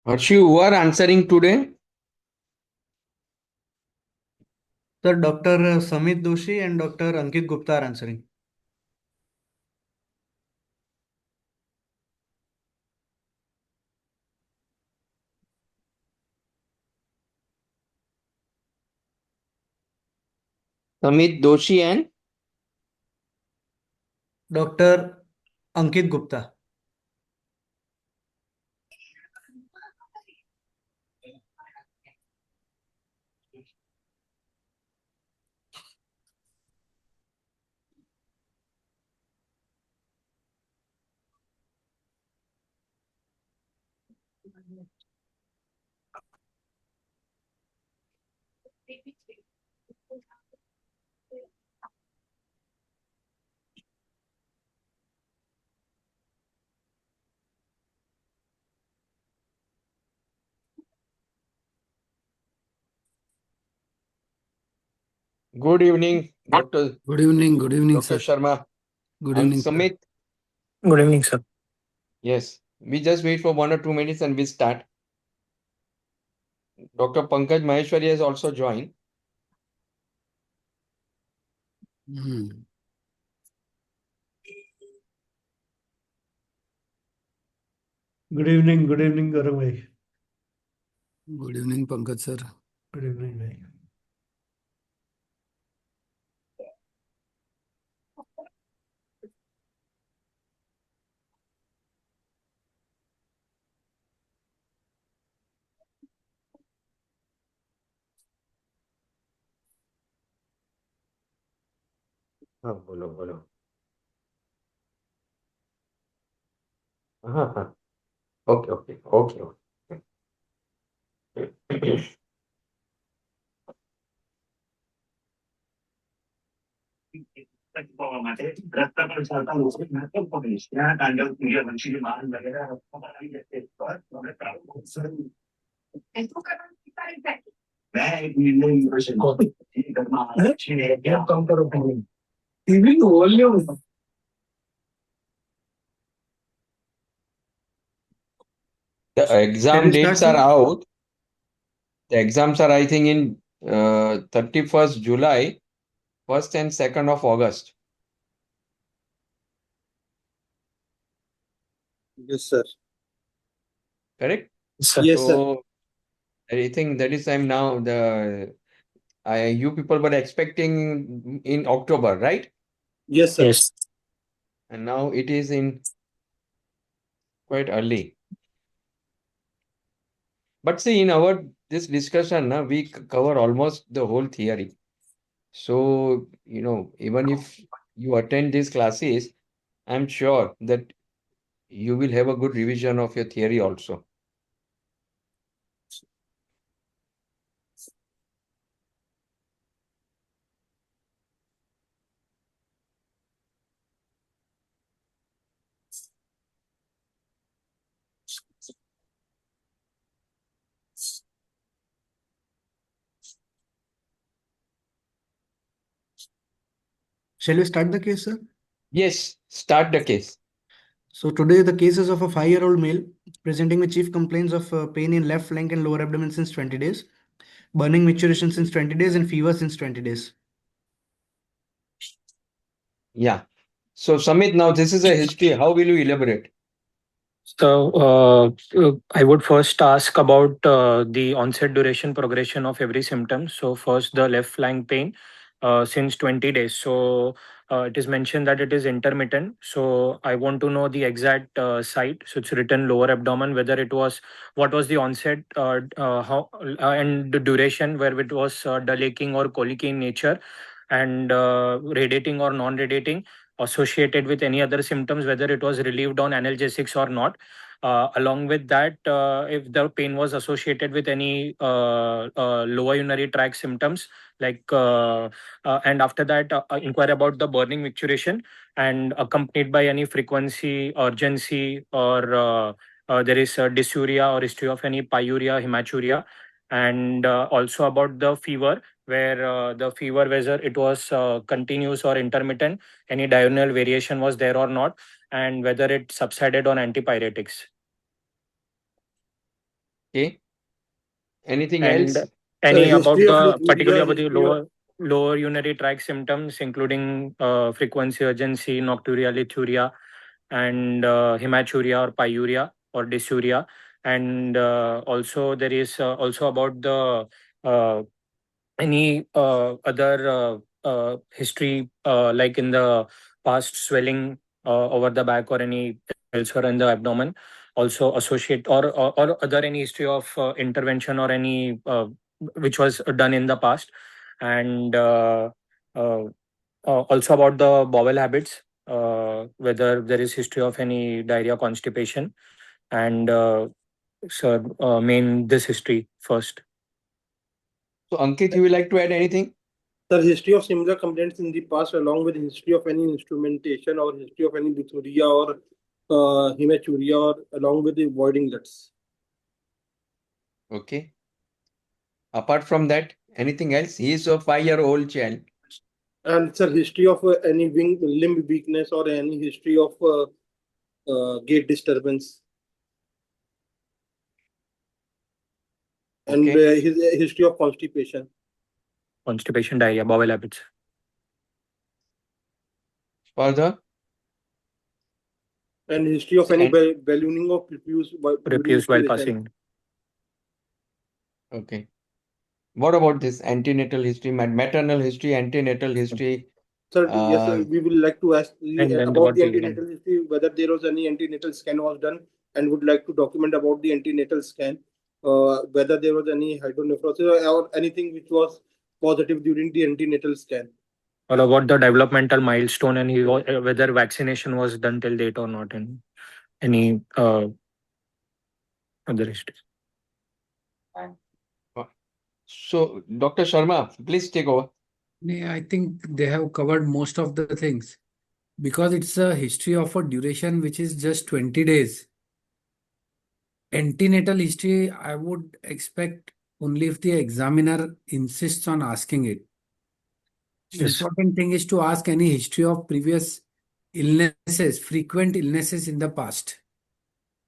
Harshu, who are answering today? Sir, Dr. Samit Doshi and Dr. Ankit Gupta are answering. Samit Doshi and Dr. Ankit Gupta. good evening, Dr. Good evening, Dr. sir. Sharma. Good I'm evening, sir. Samit. Good evening, sir. Yes, we just wait for 1 or 2 minutes and we start. Dr. Pankaj Maheshwari has also joined. Hmm. Good evening, Gaurang bhai. Good evening, Pankaj sir. Good evening, bhai. हाँ बोलो बोलो हाँ हाँ okay okay okay okay The Shall exam we start, dates are sir? out. The exams are, I think, in 31st July, 1st and 2nd of August. Yes, sir. Correct? Sir. Yes, sir. So I think that is time now. You people were expecting in October, right? Yes, sir. Yes. And now it is in quite early. But see, in our this discussion, we cover almost the whole theory. So, even if you attend these classes, I'm sure that you will have a good revision of your theory also. Shall we start the case, sir? Yes, start the case. So today the case is of a 5-year-old male presenting with chief complaints of pain in left flank and lower abdomen since 20 days, burning micturition since 20 days, and fever since 20 days. Yeah. So, Samit, now this is a history. How will you elaborate? So, I would first ask about the onset, duration, progression of every symptom. So, first, the left flank pain since 20 days. So, it is mentioned that it is intermittent. So, I want to know the exact site. So, it's written lower abdomen, whether it was, what was the onset, and the duration, where it was dilating or colic in nature, and radiating or non radiating, associated with any other symptoms, whether it was relieved on analgesics or not. Along with that, if the pain was associated with any lower urinary tract symptoms, and after that, inquire about the burning micturition and accompanied by any frequency, urgency, or there is dysuria or history of any pyuria, hematuria, and also about the fever, where the fever, whether it was continuous or intermittent, any diurnal variation was there or not, and whether it subsided on antipyretics. Okay. Anything And else? any about history of the particularly liturgia, about the history of lower urinary tract symptoms, including frequency, urgency, nocturia, lithuria, and hematuria or pyuria or dysuria. And also there is also about the uh, any other history like in the past swelling over the back or any elsewhere in the abdomen, also associate or other any history of intervention or any which was done in the past. And uh, also about the bowel habits, whether there is history of any diarrhea, constipation. And sir, main this history first. So, Ankit, you would like to add anything? the history of similar complaints in the past, along with history of any instrumentation or history of any lithuria or hematuria, or along with the voiding lets. Okay. Apart from that, anything else? He is a 5-year-old child. And it's a history of any limb weakness or any history of gait disturbance. And Okay. his history of constipation. Constipation, diarrhea, bowel habits. Further, And history of any and ballooning of prepuce during Refuse while maturation. passing. okay. What about this antenatal history, maternal history, antenatal history? Sir, yes, sir, we will like to ask And then about about the the antenatal history, whether there was any antenatal scan was done, and would like to document about the antenatal scan, whether there was any hydronephrosis or anything which was positive during the antenatal scan. or about the developmental milestone and whether vaccination was done till date or not, and any other histories. So, Dr. Sharma, please take over. Yeah, I think they have covered most of the things because it's a history of a duration which is just 20 days. Antenatal history, I would expect only if the examiner insists on asking it. Yes. Important thing is to ask any history of previous illnesses, frequent illnesses in the past.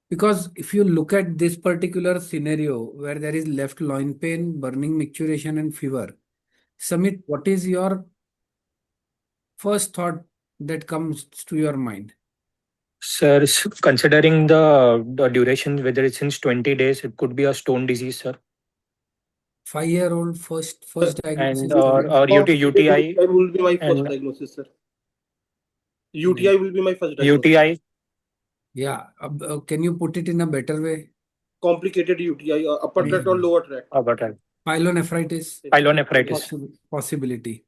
Because if you look at this particular scenario where there is left loin pain, burning micturition, and fever, Samit, what is your first thought that comes to your mind? Sir, considering the duration, whether it's since 20 days, it could be a stone disease, sir. 5-year-old first And diagnosis. or UTI UTI will be my first and diagnosis, sir. UTI will be my first diagnosis. UTI. Yeah. Can you put it in a better way? Complicated UTI, upper tract or Yeah. lower tract. Pyelonephritis. Pyelonephritis. Possibility.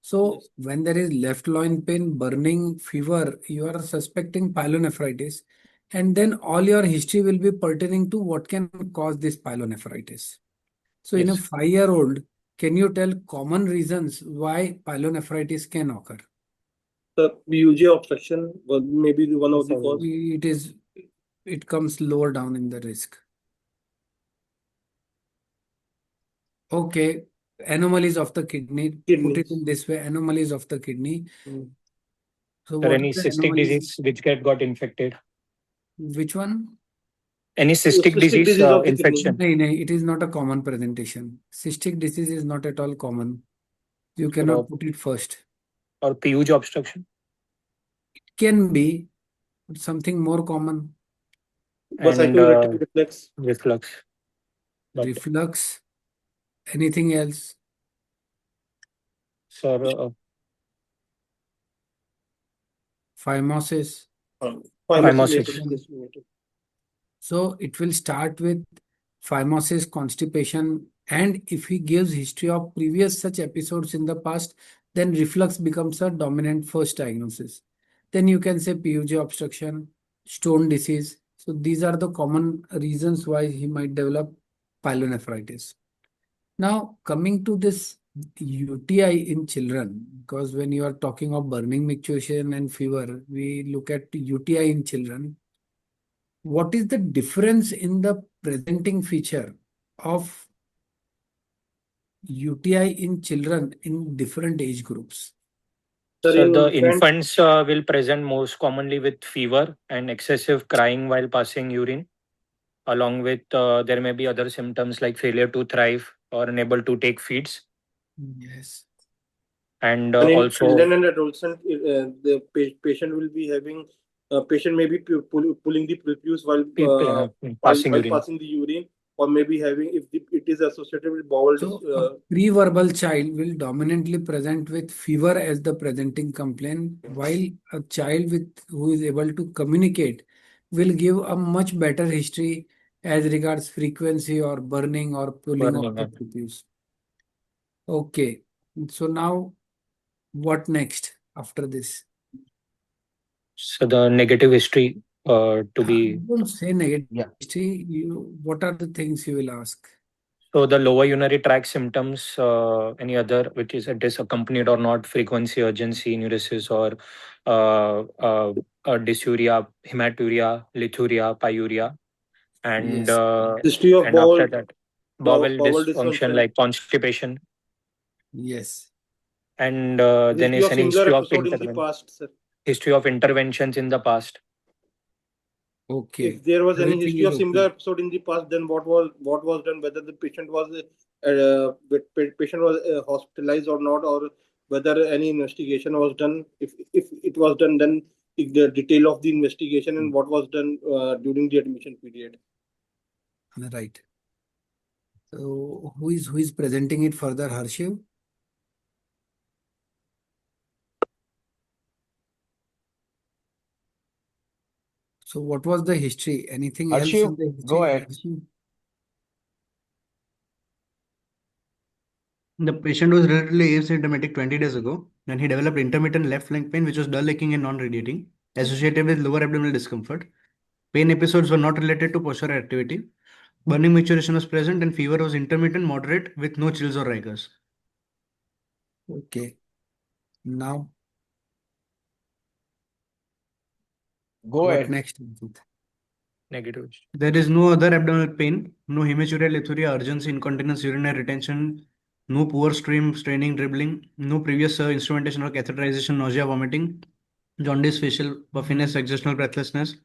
So Yes. when there is left loin pain, burning, fever, you are suspecting pyelonephritis. And then all your history will be pertaining to what can cause this pyelonephritis. So in a Yes. 5-year-old, can you tell common reasons why pyelonephritis can occur? The VUG obstruction was maybe one of the cause. It comes lower down in the risk. Okay, anomalies of the kidney. Put it Kidneys. in this way, anomalies of the kidney. So Or what any is the cystic anomalies? disease which got infected. Which one? Any cystic disease of the kidney. infection. No, it is not a common presentation. Cystic disease is not at all common. You cannot put it first. Or PUV obstruction. It can be something more common. And reflex. reflux. But Reflux. Anything else? sir, Phimosis. Phimosis. So it will start with phimosis, constipation, and if he gives history of previous such episodes in the past, then reflux becomes a dominant first diagnosis. Then you can say PUG obstruction, stone disease. So these are the common reasons why he might develop pyelonephritis. Now coming to this UTI in children, because when you are talking of burning micturition and fever, we look at UTI in children. What is the difference in the presenting feature of UTI in children in different age groups? So the infants will present most commonly with fever and excessive crying while passing urine. Along with there may be other symptoms like failure to thrive or unable to take feeds. Yes. And And in also children and adolescent, the patient will be having patient may be pulling the prepuce passing while urine. passing the urine, or maybe having it is associated with bowel. So a pre-verbal child will dominantly present with fever as the presenting complaint, while a child who is able to communicate will give a much better history as regards frequency or burning or pulling of the Burning. prepuce. Okay. So now what next after this? So the negative history to be. Don't say negative Yeah. history. What are the things you will ask? So the lower urinary tract symptoms, any other which is it is accompanied or not, frequency, urgency, neurosis, or dysuria, hematuria, lithuria, pyuria, and Yes. history of after that, bowel bowel dysfunction dysfunction, like constipation, Yes. and then history is of any similar episode in the past, sir. history of interventions in the past. Okay. If there was any Everything history is of similar okay. episode in the past, then what was done, whether the patient was hospitalized or not, or whether any investigation was done. If it was done, then if the detail of the investigation and what was done during the admission period. Right. So who is presenting it further, Harshiv? So what was the history? Anything else in Arshiv, the go history, ahead. Harshiv? The patient was relatively asymptomatic 20 days ago, and he developed intermittent left flank pain, which was dull aching and non-radiating, associated with lower abdominal discomfort. Pain episodes were not related to postural activity. Burning maturation was present, and fever was intermittent, moderate, with no chills or rigors. Okay. Now Go what ahead. next? Ankit? Negative. There is no other abdominal pain, no hematuria, lithuria, urgency, incontinence, urinary retention, no poor stream, straining, dribbling, no previous instrumentation or catheterization, nausea, vomiting, jaundice, facial puffiness, suggestional breathlessness,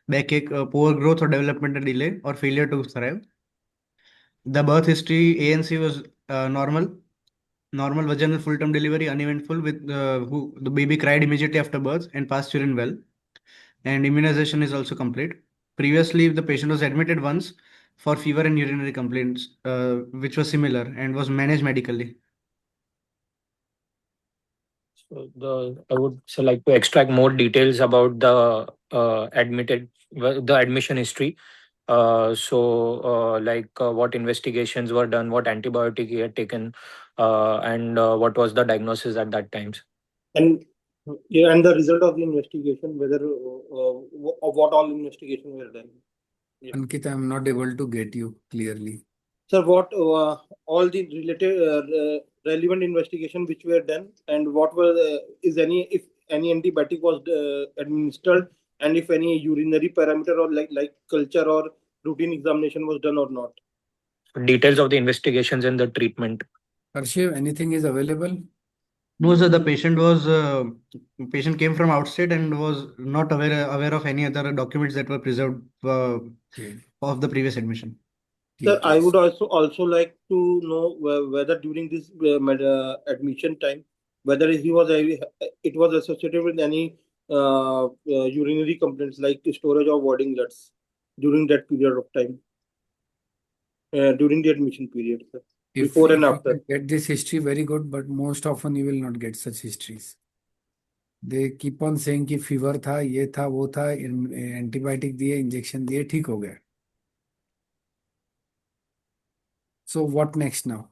backache, poor growth or developmental delay, or failure to thrive. The birth history ANC was normal. Normal vaginal full-term delivery, uneventful, with who the baby cried immediately after birth and passed urine well, and immunization is also complete. Previously, the patient was admitted once for fever and urinary complaints, which was similar and was managed medically. So I would so like to extract more details about the the admission history. What investigations were done, what antibiotic he had taken, and what was the diagnosis at that times. And yeah, and the result of the investigation, whether what all investigation were done. Yeah. Ankit, I'm not able to get you clearly. Sir, what all the related relevant investigation which were done, and what were is any if any antibiotic was administered, and if any urinary parameter or like culture or routine examination was done or not. Details of the investigations and the treatment. Harshiv, anything is available? No, sir, the patient came from outside and was not aware of any other documents that were preserved Okay. of the previous admission. Sir, I Yes. would also like to know whether during this admission time, whether it was associated with any urinary complaints like storage of voiding blood during that period of time, during the admission period, sir, before and If you after. can get this history, very good, but most often you will not get such histories. They keep on saying कि fever था, ये था, वो था, antibiotic दिए, injection दिए, ठीक हो गया. So what next now?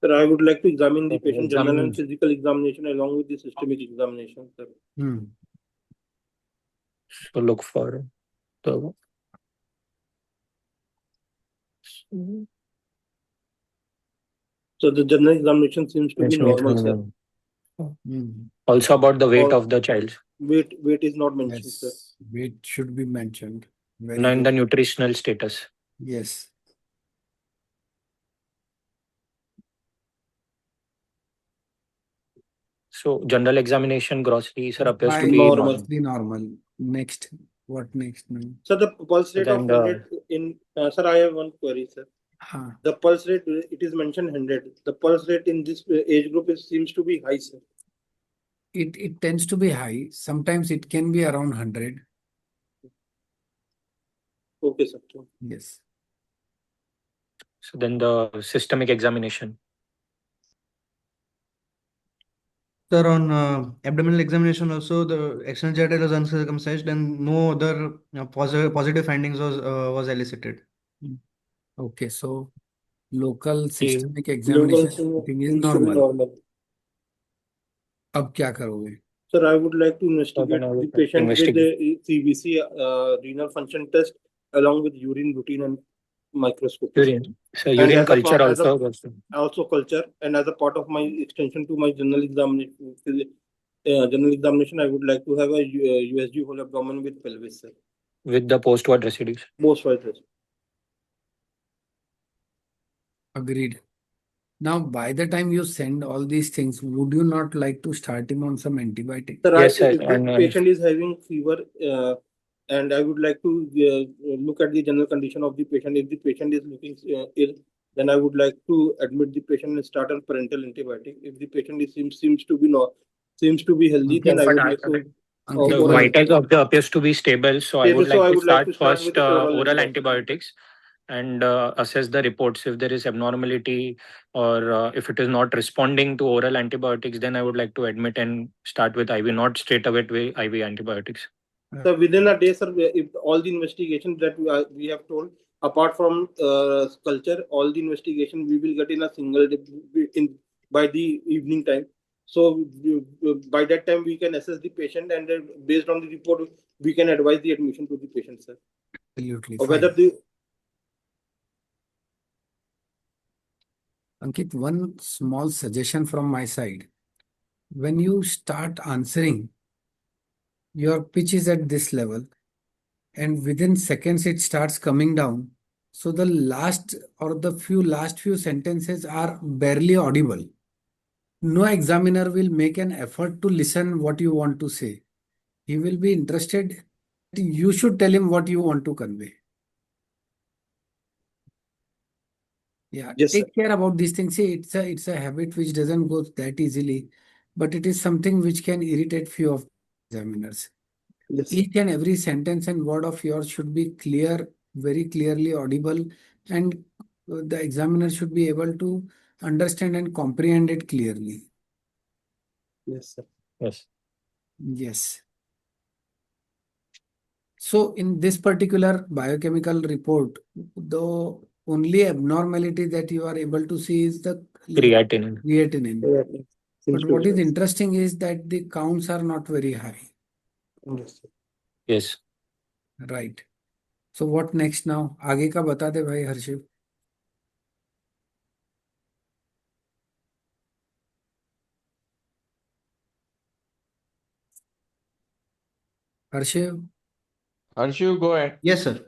Sir, I would like to examine the patient general and Examination. physical examination along with the systemic examination, sir. So look for the. So the general examination seems to be normal, sir. Also about the weight Or of the child. weight is not mentioned, sir. Yes, weight should be mentioned. Very Now in the good. nutritional status. Yes. So general examination grossly, sir, appears to Fine, be Normal. normal. mostly normal. Next. What next now? Sir, the pulse So rate of then the 100 in, sir, I have one query, sir. The pulse rate, it is mentioned 100. The pulse rate in this age group seems to be high, sir. It tends to be high. Sometimes it can be around 100. Okay, sir. Yes. so then the systemic examination. Sir, on abdominal examination also, the external genital was uncircumcised and no other positive findings was elicited. Okay, so local systemic Local examination thing is seems to be normal. normal. अब क्या करोगे? Sir, I would like to So investigate then I the would patient with investigate the CBC renal function test along with urine routine and microscopy. urine. So And urine as a culture part, as a also. also culture, and as a part of my extension to my general examination, I would like to have a USG whole abdomen with pelvis, sir. With the post-word residues. Post-wide test. Agreed. Now, by the time you send all these things, would you not like to start him on some antibiotic? Sir, Yes, sir. if the patient is having fever, and I would like to look at the general condition of the patient. If the patient is looking ill, then I would like to admit the patient and start on parental antibiotic. If the patient seems to be healthy, then I would like to. Ankit, The one- vitals of the appears to be stable, so I would Stable, so like I to would like start to start first with oral oral antibiotics. antibiotics and assess the reports. If there is abnormality or if it is not responding to oral antibiotics, then I would like to admit and start with IV, not straight away with IV antibiotics. So within a day, sir, if all the investigation that we have told, apart from culture, all the investigation we will get in a single day by the evening time. So by that time we can assess the patient, and based on the report we can advise the admission to the patient, sir. Absolutely Or fine. whether the Ankit, one small suggestion from my side. When you start answering, your pitch is at this level, and within seconds it starts coming down. So the last or the last few sentences are barely audible. No examiner will make an effort to listen what you want to say. He will be interested. You should tell him what you want to convey. Yeah, yes, sir. take care about these things. See, it's a habit which doesn't go that easily, but it is something which can irritate few of examiners. Yes, sir. Each and every sentence and word of yours should be clear, very clearly audible, and the examiner should be able to understand and comprehend it clearly. Yes, sir. Yes. Yes. So in this particular biochemical report, the only abnormality that you are able to see is the Creatinine. creatinine. Seems But to what be is right. interesting is that the counts are not very high. Yes, sir. Yes. Right. So what next now? आगे का बता दे भाई हर्षिव. Harshiv, Harshu, go ahead. Yes, sir.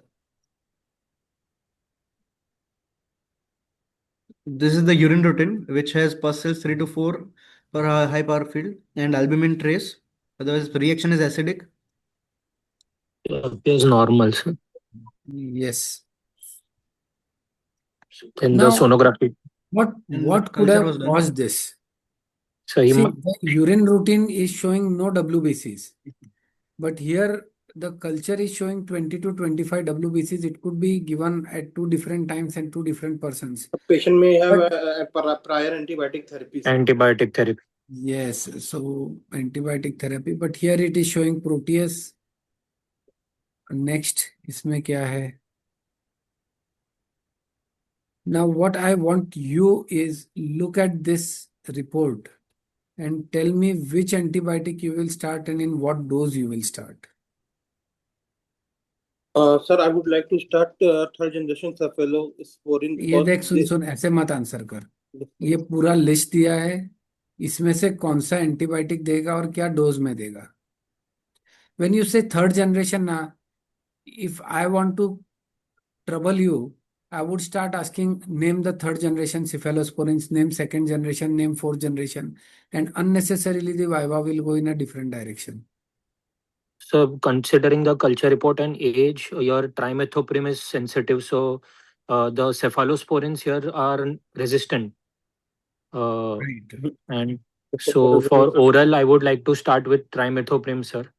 This is the urine routine, which has pus cells 3 to 4 per high power field and albumin trace. Otherwise, the reaction is acidic. Appears normal, sir. yes. In the Now, sonography. And what could culture have was done. caused this? So he See, the urine routine is showing no WBCs, but here the culture is showing 20 to 25 WBCs. It could be given at two different times and two different persons. A patient may have But- a prior antibiotic therapy, sir. antibiotic therapy. Yes, so antibiotic therapy, but here it is showing Proteus. Next, इसमें क्या है? Now, what I want you is look at this report and tell me which antibiotic you will start and in what dose you will start. Sir, I would like to start third generation cephalosporin ये because देख सुन ऐसे मत answer कर. ये पूरा list दिया है, इसमें से कौन सा एंटीबायोटिक देगा और क्या डोज में देगा. When you say third generation ना, if I want to trouble you, I would start asking, name the third generation cephalosporins, name second generation, name fourth generation, and unnecessarily the Viva will go in a different direction. So considering the culture report and age, your trimethoprim is sensitive. So the cephalosporins here are resistant. Right. And so for oral, I would like to start with trimethoprim, sir.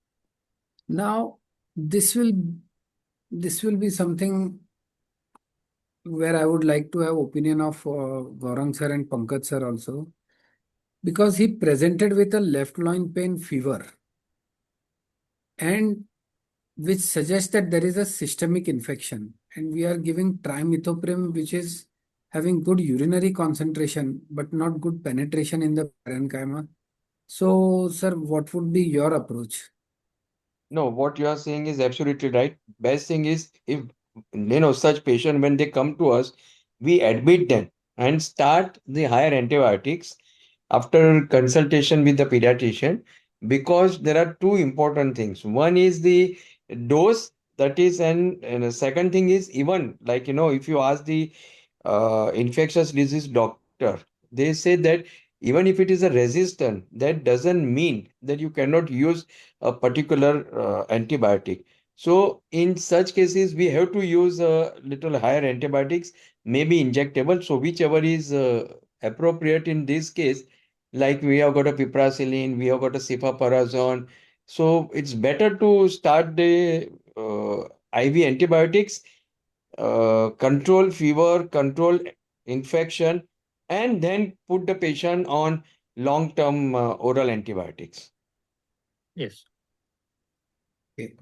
Now, this will be something where I would like to have opinion of Gaurang sir and Pankaj sir also, because he presented with a left loin pain fever, and which suggests that there is a systemic infection, and we are giving trimethoprim, which is having good urinary concentration but not good penetration in the parenchyma. So, sir, what would be your approach? No, what you are saying is absolutely right. Best thing is if such patient when they come to us, we admit them and start the higher antibiotics after consultation with the pediatrician, because there are two important things. One is the dose, that is, and the second thing is, even like if you ask the infectious disease doctor, they say that even if it is a resistant, that doesn't mean that you cannot use a particular antibiotic. So in such cases, we have to use a little higher antibiotics, maybe injectable. So whichever is appropriate in this case, like we have got a piperacillin, we have got a cephalosporin. So it's better to start the IV antibiotics, control fever, control infection, and then put the patient on long-term oral antibiotics. Yes. Okay.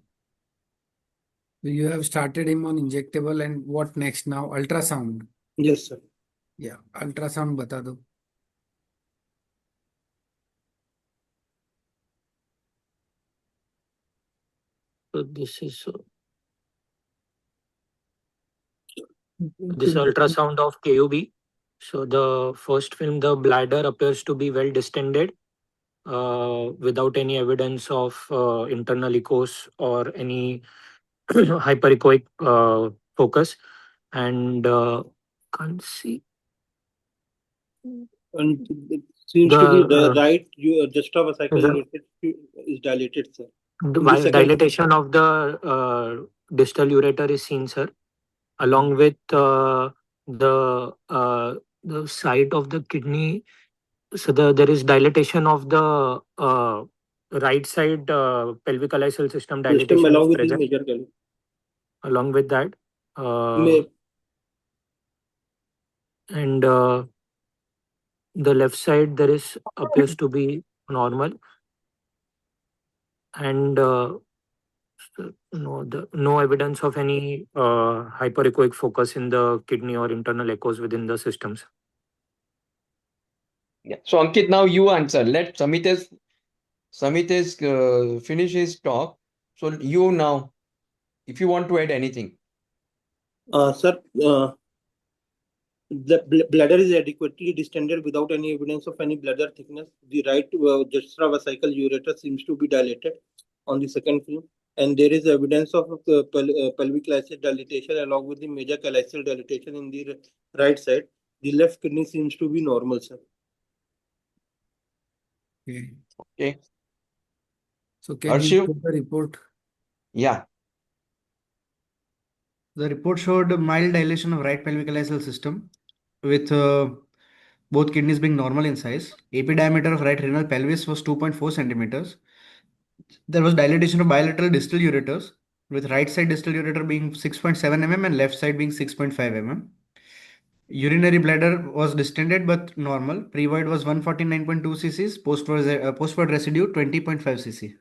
So you have started him on injectable, and what next now? Ultrasound. Yes, sir. Yeah, ultrasound bata do. So this ultrasound of KUB. So the first film, the bladder appears to be well distended, without any evidence of internal echoes or any hyperechoic focus, and can't see And it seems to be the the right juxtavesical the, ureter is dilated, sir. the In the second film. dilatation of the distal ureter is seen, sir, along with the site of the kidney. So there is dilatation of the right side pelvic alysyl system System dilatation is along with the present. major galley. Along with that, May, and the left side there is appears to be normal, and no evidence of any hyperechoic focus in the kidney or internal echoes within the systems. Yeah. So Ankit, now you answer. Let Samitesh finish his talk. So you now, if you want to add anything. sir, the bladder is adequately distended without any evidence of any bladder thickness. The right juxtavesical ureter seems to be dilated on the second film, and there is evidence of pelvic alysyl dilatation along with the major alysyl dilatation in the right side. The left kidney seems to be normal, sir. Okay. Okay. So can you Arshiv? put the report? Yeah. The report showed mild dilation of right pelvic alysyl system with both kidneys being normal in size. AP diameter of right renal pelvis was 2.4 centimeters. There was dilatation of bilateral distal ureters, with right side distal ureter being 6.7 mm and left side being 6.5 mm. Urinary bladder was distended but normal. Pre-void was 149.2 cc, post-void residue 20.5 cc.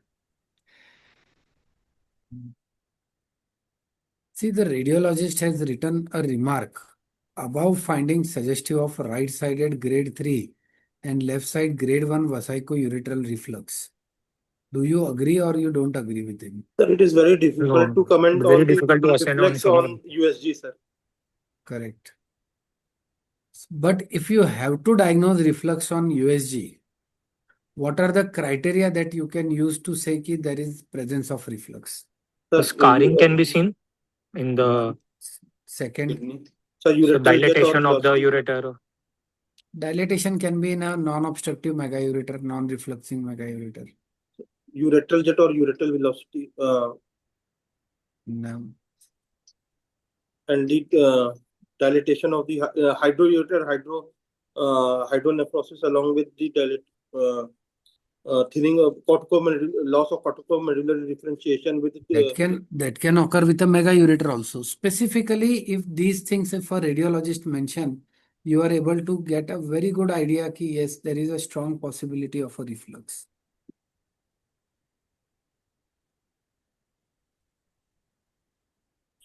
See, the radiologist has written a remark above finding suggestive of right-sided grade 3 and left-side grade 1 vesico-ureteral reflux. Do you agree or you don't agree with him? Sir, it is very difficult to comment Very on the difficult to assign on reflex someone. on USG, sir. Correct. But if you have to diagnose reflux on USG, what are the criteria that you can use to say that there is presence of reflux? Sir, Scarring can be seen in the One. Second, kidney. Sir, ureteral death or dilatation of the velocity. ureter. dilatation can be in a non-obstructive megaureter, non-refluxing megaureter. ureteral jet or ureteral velocity, No. and the dilatation of the hydroureter hydronephrosis along with the thinning of loss of corticomedullary differentiation with That can occur with a mega ureter also. Specifically, if these things, if a radiologist mention, you are able to get a very good idea ki yes, there is a strong possibility of a reflux.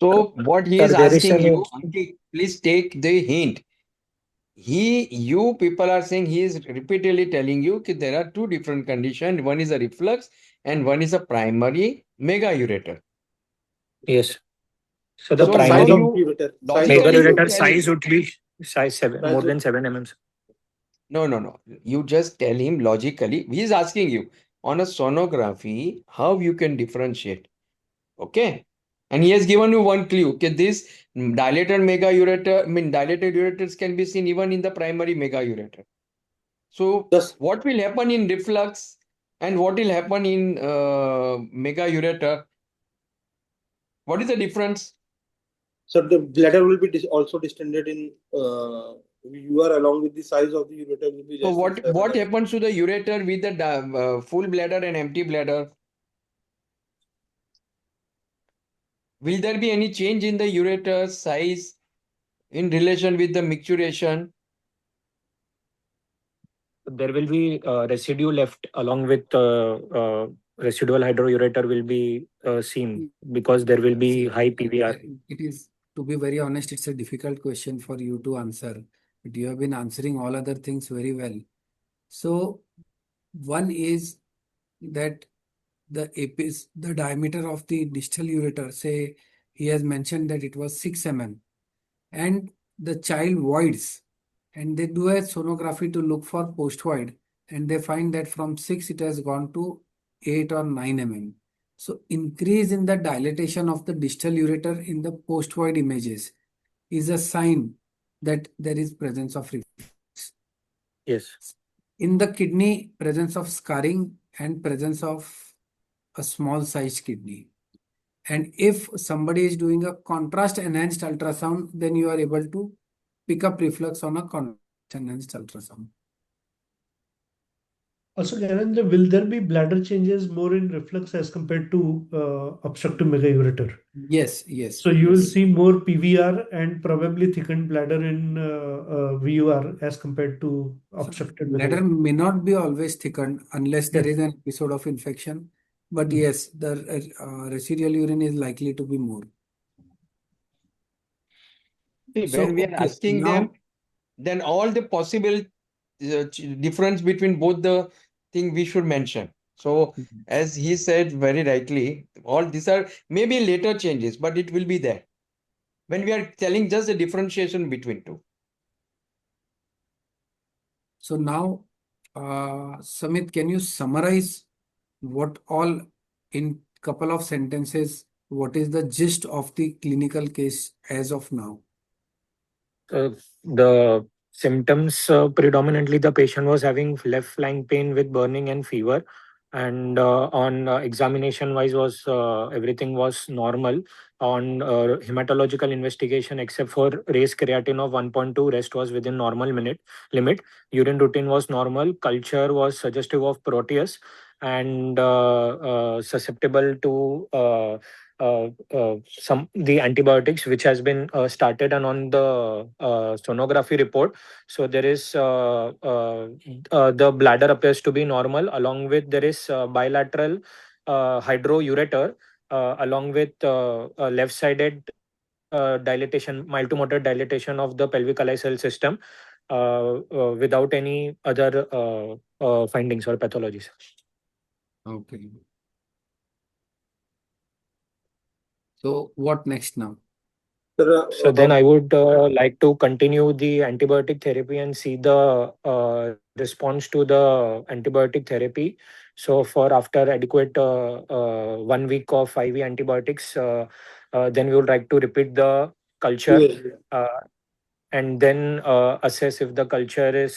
So what he is Sir, there is asking you, a Ankit, please take the hint. You people are saying he is repeatedly telling you that there are two different conditions. One is a reflux and one is a primary mega ureter. yes. So the the So now size primary of you ureter, size of mega logically you ureter tell size him. would be size 7, size more of than 7 mm. No. You just tell him logically. He is asking you on a sonography how you can differentiate. Okay. And he has given you one clue. Okay, this dilated mega ureter, dilated ureters can be seen even in the primary mega ureter. So just what will happen in reflux and what will happen in mega ureter? What is the difference? so the bladder will be also distended in UR along with the size of the ureter will be So less than 7 what mm. happens to the ureter with the full bladder and empty bladder? Will there be any change in the ureter size in relation with the micturition? There will be residue left along with residual hydroureter will be seen because there will be high PVR. It is, to be very honest, it's a difficult question for you to answer. But you have been answering all other things very well. So one is that the diameter of the distal ureter, say he has mentioned that it was 6 mm, and the child voids, and they do a sonography to look for post void, and they find that from 6 it has gone to 8 or 9 mm. So increase in the dilatation of the distal ureter in the post void images is a sign that there is presence of reflux. Yes. In the kidney, presence of scarring and presence of a small sized kidney. And if somebody is doing a contrast enhanced ultrasound, then you are able to pick up reflux on a contrast enhanced ultrasound. Also, Gyanendra, will there be bladder changes more in reflux as compared to obstructive megaureter? Yes. So you will see more PVR and probably thickened bladder in VUR as compared to obstructed Bladder megaureter. may not be always thickened unless there Yes. is an episode of infection. But yes, the residual urine is likely to be more. See, So, when we are okay, asking now them, then all the possible difference between both the thing we should mention. So as he said very rightly, all these are maybe later changes, but it will be there. When we are telling just the differentiation between two. So now, Samit, can you summarize what all in couple of sentences? What is the gist of the clinical case as of now? The symptoms predominantly the patient was having left flank pain with burning and fever, and on examination wise was everything was normal. On hematological investigation, except for raised creatinine of 1.2, rest was within normal limit. Urine routine was normal. Culture was suggestive of Proteus and susceptible to some the antibiotics which has been started and on the sonography report. So there is the bladder appears to be normal, along with there is bilateral hydroureter along with left sided dilatation, mild to moderate dilatation of the pelvic cell system without any other findings or pathologies. Okay. So what next now? So then I would like to continue the antibiotic therapy and see the response to the antibiotic therapy. So for after adequate 1 week of IV antibiotics, then we would like to repeat the culture. Yes. Uh, and then assess if the culture is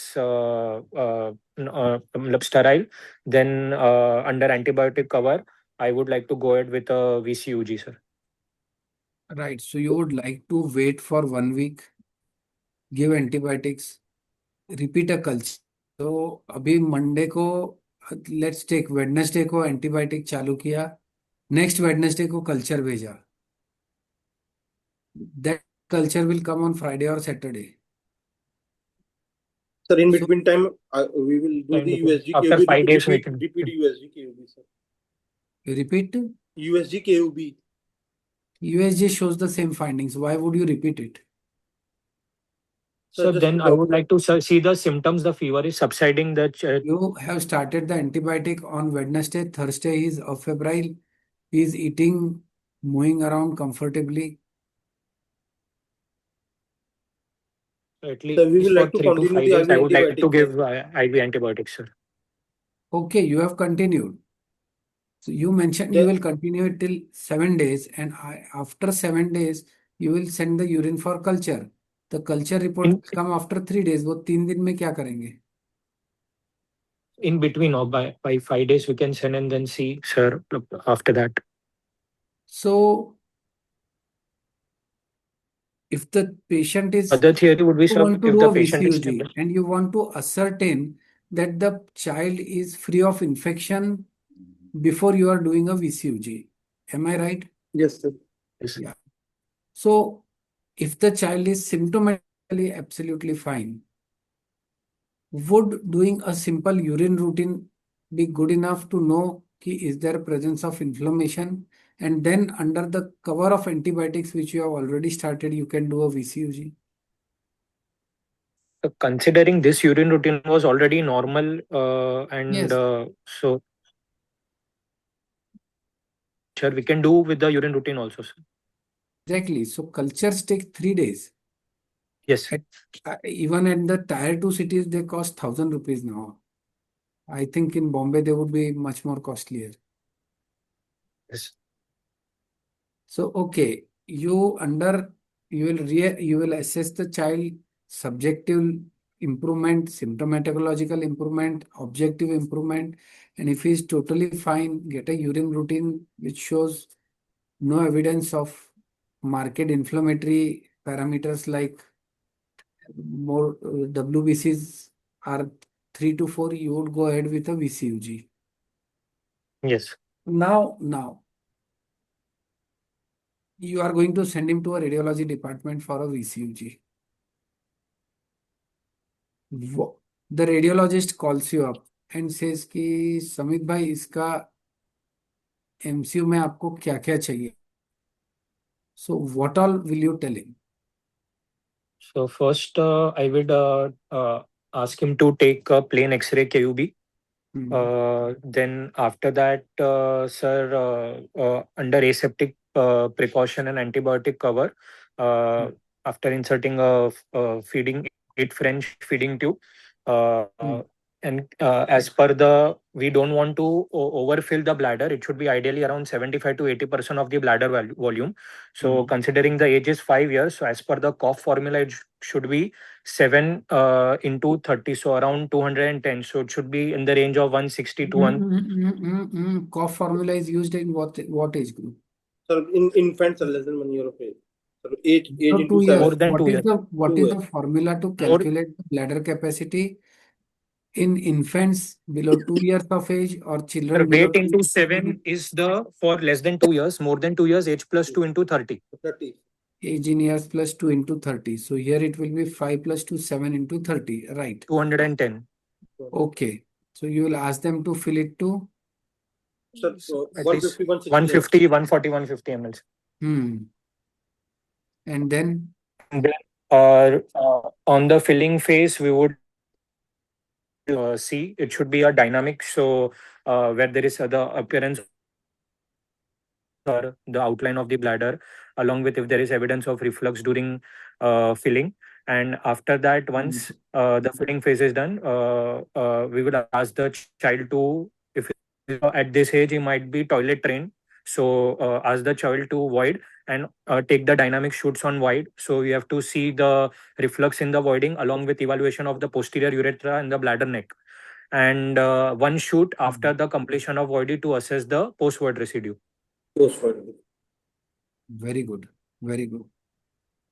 sterile. Then under antibiotic cover, I would like to go ahead with a VCUG, sir. Right. So you would like to wait for 1 week, give antibiotics, repeat a culture. तो अभी Monday को let's take Wednesday को antibiotic चालू किया, next Wednesday को culture भेजा. That culture will come on Friday और Saturday. Sir, in So- between time, we will do the USG After KUB. 5 days, we Repeat can- USG KUB, sir. Repeat. USG KUB. USG shows the same findings. Why would you repeat it? So just then to I would like to see the symptoms. The fever is subsiding. You have started the antibiotic on Wednesday. Thursday he is febrile. He is eating, moving around comfortably. At Sir, we least will for like to 3 to continue 5 the days, I IV would like to antibiotic, give sir. IV antibiotics, sir. Okay, you have continued. So you mentioned you will continue it till 7 days, and after 7 days, you will send the urine for culture. The culture report will come after 3 days. वो 3 दिन में क्या करेंगे? In between, or by 5 days, we can send and then see, sir, after that. So if the patient is Other theory would be, you sir, want to if do the a patient is VCUG stable. and you want to ascertain that the child is free of infection before you are doing a VCUG. Am I right? Yes, sir. Yes. Yeah. So if the child is symptomatically absolutely fine, would doing a simple urine routine be good enough to know is there presence of inflammation? And then under the cover of antibiotics, which you have already started, you can do a VCUG. Considering this urine routine was already normal, and Yes. So sure, we can do with the urine routine also, sir. Exactly. So cultures take 3 days. Yes. Even at the tier 2 cities, they cost 1,000 rupees now. I think in Bombay, they would be much more costlier. Yes. So, okay, you will assess the child subjective improvement, symptomatological improvement, objective improvement, and if he is totally fine, get a urine routine which shows no evidence of marked inflammatory parameters like more WBCs are 3 to 4, you would go ahead with a VCUG. Yes. Now, you are going to send him to a radiology department for a VCUG. The radiologist calls you up and says कि समित भाई इसका MCU में आपको क्या क्या चाहिए? So what all will you tell him? So first, I would ask him to take a plain X-ray KUB. Then after that, sir, under aseptic precaution and antibiotic cover, after inserting a feeding 8 French feeding tube, and as per we don't want to overfill the bladder. It should be ideally around 75 to 80% of the bladder volume. So considering the age is 5 years, so as per the cough formula, it should be 7 into 30, so around 210. So it should be in the range of 160 to 1. Cough formula is used in what age group? Sir, in infants are less than 1 year of age. Sir, age So into 2 years. 7. More than What 2 is years. what 2 is years. the formula to calculate the bladder capacity in infants below 2 years of age or children below Weight into 7 is the for less than 2 years, more than 2 years, age plus 2 into 30. 30. age in years plus 2 into 30. So here it will be 5 plus 2, 7 into 30, right? 210. Okay. So you will ask them to fill it to? Sir, At 150, least 160. 150, 140, 150 ml. And then? And then on the filling phase, we would see it should be a dynamic. So where there is the appearance or the outline of the bladder, along with if there is evidence of reflux during filling. And after that, once the filling phase is done, we would ask the child to, if at this age he might be toilet trained, so ask the child to void and take the dynamic shoots on void. So you have to see the reflux in the voiding along with evaluation of the posterior urethra and the bladder neck. And one shoot after the completion of void to assess the post-void residue. Post-void. Very good. Very good.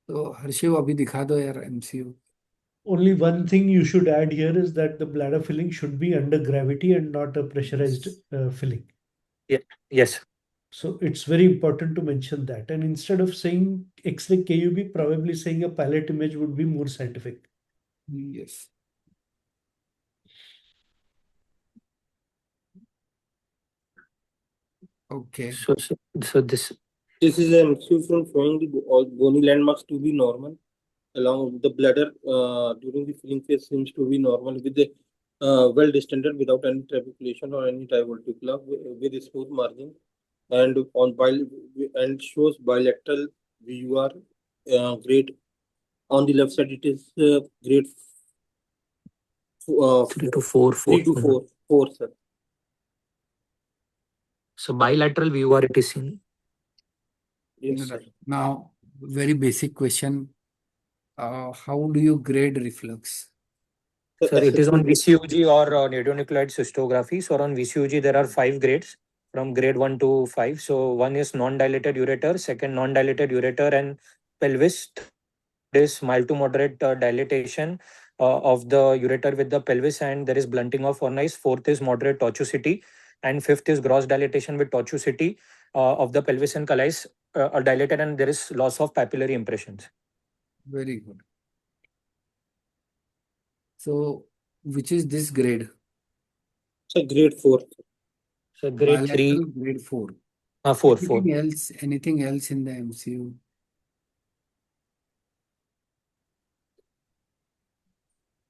तो हर्षिव अभी दिखा दो यार MCU. Only one thing you should add here is that the bladder filling should be under gravity and not a pressurized filling. Yes. So it's very important to mention that. And instead of saying X-ray KUB, probably saying a pilot image would be more scientific. Yes. Okay. So this is an MCU from showing the all bony landmarks to be normal along with the bladder during the filling phase seems to be normal with the well distended without any trabeculation or any diverticula with a smooth margin and and shows bilateral VUR grade. On the left side it is grade 3 to 4. 3 to 4, sir. So bilateral VUR it is seen. Yes, sir. Now, very basic question. How do you grade reflux? Sir, it is on VCUG or radionuclide cystography. So on VCUG, there are 5 grades from grade 1 to 5. So one is non-dilated ureter, second non-dilated ureter and pelvis. There is mild to moderate dilatation of the ureter with the pelvis, and there is blunting of fornice. Fourth is moderate tortuosity, and fifth is gross dilatation with tortuosity of the pelvis and calais are dilated, and there is loss of papillary impressions. Very good. So, which is this grade? So grade 4. So grade 3. Bilateral grade 4. 4. Anything else in the MCU?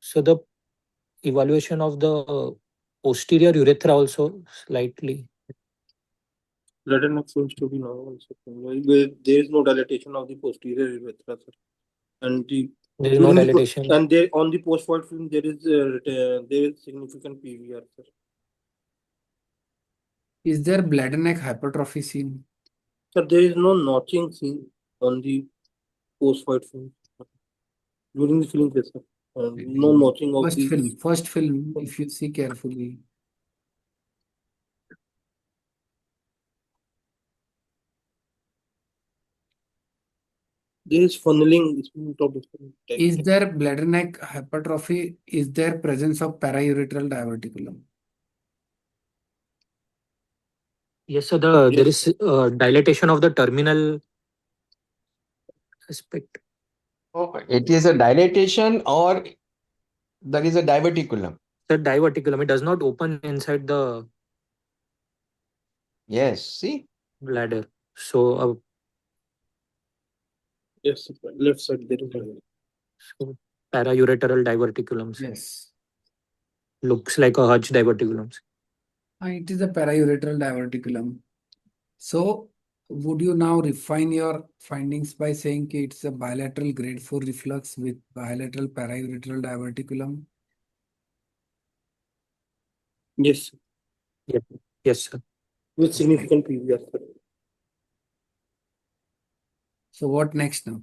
So the evaluation of the posterior urethra also slightly. Bladder neck seems to be normal. There is no dilatation of the posterior urethra, sir. And there is no dilatation. And there on the post-void film there is significant PVR, sir. Is there bladder neck hypertrophy seen? Sir, there is no notching seen on the post-void film during the filling phase, sir. No notching of First film, if you see carefully. There is funneling. Is there bladder neck hypertrophy? Is there presence of paraureteral diverticulum? Yes, so there is dilatation of the terminal aspect. It is a dilatation or there is a diverticulum? The diverticulum, it does not open inside the see bladder. So yes, left side there is so paraureteral diverticulums. Yes. Looks like a Hutch diverticulums. It is a paraureteral diverticulum. So, would you now refine your findings by saying that it's a bilateral grade 4 reflux with bilateral paraureteral diverticulum? Yes. Yes, sir. With significant PVR, sir. So, what next now?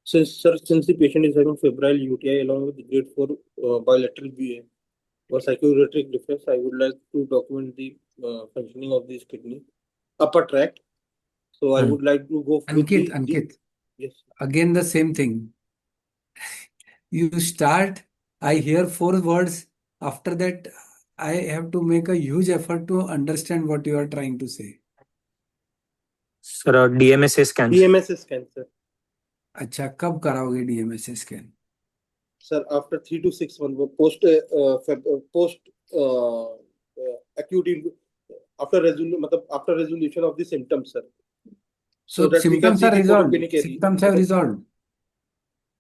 So, sir, since the patient is having febrile UTI along with grade 4 bilateral VA or psychoureteric defects, I would like to document the functioning of this kidney upper tract. So, I would like to go with Ankit. Yes. Again, the same thing. You start, I hear 4 words. After that, I have to make a huge effort to understand what you are trying to say. Sir, DMSA scan. DMSA scan, sir. अच्छा, कब कराओगे DMSA scan? Sir, after 3 to 6 months, post acute, after resolution of the symptoms, sir. So that symptoms are resolved. Symptoms have resolved.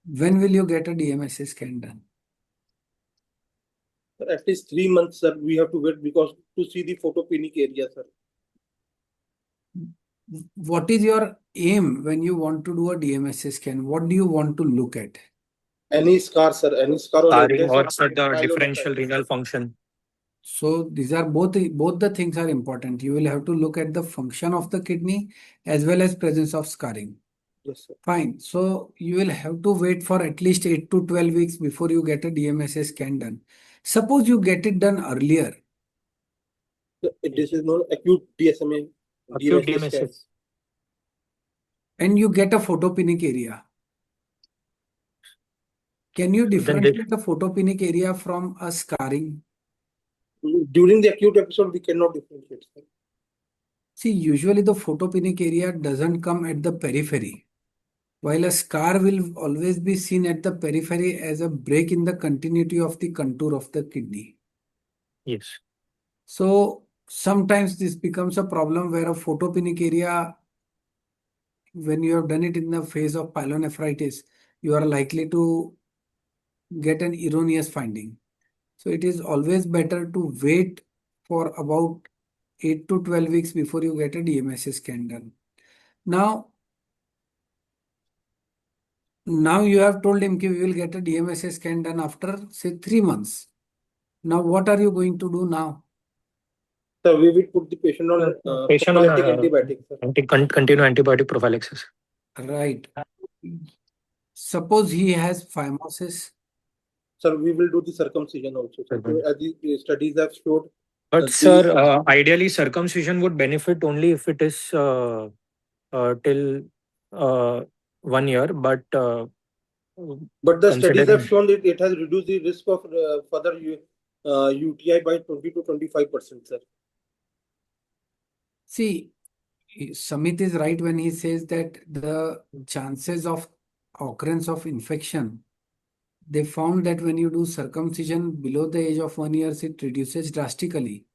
When will you get a DMSA scan done? Sir, at least 3 months, sir. We have to wait because to see the photopenic area, sir. What is your aim when you want to do a DMSA scan? What do you want to look at? Any scar, sir. Any scar or the differential renal function. So these are both the things are important. You will have to look at the function of the kidney as well as presence of scarring. Yes, sir. Fine. So you will have to wait for at least 8 to 12 weeks before you get a DMSA scan done. Suppose you get it done earlier. This is not acute DSMA, Acute DMSA scan. DMSA. And you get a photopenic area. Can you Then this, differentiate the photopenic area from a scarring? During the acute episode, we cannot differentiate, sir. See, usually the photopenic area doesn't come at the periphery, while a scar will always be seen at the periphery as a break in the continuity of the contour of the kidney. yes, So sometimes this becomes a problem where a photopenic area, when you have done it in the phase of pyelonephritis, you are likely to get an erroneous finding. So it is always better to wait for about 8 to 12 weeks before you get a DMSA scan done. Now you have told him we will get a DMSA scan done after say 3 months. Now what are you going to do now? So we will put the patient on patient on prophylactic antibiotics, sir. continue antibiotic prophylaxis. Right. Suppose he has phimosis. Sir, we will do the circumcision also, sir. So, as the studies have showed. But sir, ideally circumcision would benefit only if it is till 1 year, but the studies have considering shown that it has reduced the risk of further UTI by 20 to 25%, sir. See, Samit is right when he says that the chances of occurrence of infection, they found that when you do circumcision below the age of 1 year, it reduces drastically.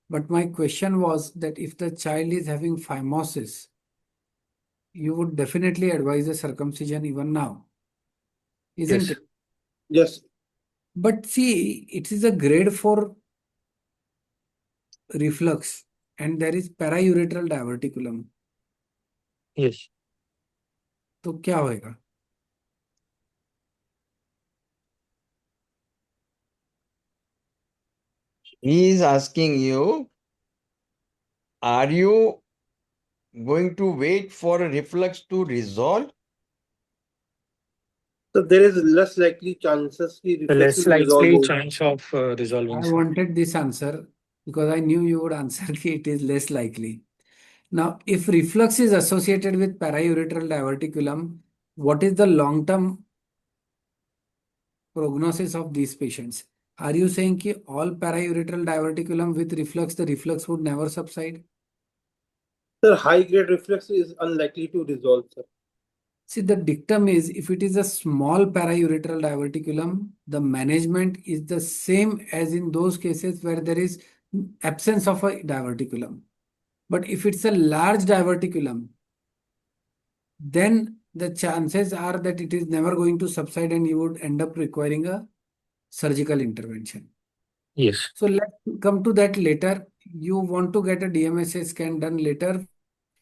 But my question was that if the child is having phimosis, you would definitely advise a circumcision even now, isn't yes, it? Yes. But see, it is a grade 4 reflux and there is paraureteral diverticulum. yes. तो क्या होएगा? He is asking you, are you going to wait for a reflux to resolve? So there is less likely chances the reflex Less will resolve. likely chance of resolving. I wanted this answer because I knew you would answer it is less likely. Now, if reflux is associated with paraureteral diverticulum, what is the long-term prognosis of these patients? Are you saying that all paraureteral diverticulum with reflux, the reflux would never subside? Sir, high grade reflex is unlikely to resolve, sir. See, the dictum is if it is a small paraureteral diverticulum, the management is the same as in those cases where there is absence of a diverticulum. But if it's a large diverticulum, then the chances are that it is never going to subside and you would end up requiring a surgical intervention. Yes. So let's come to that later. You want to get a DMSA scan done later.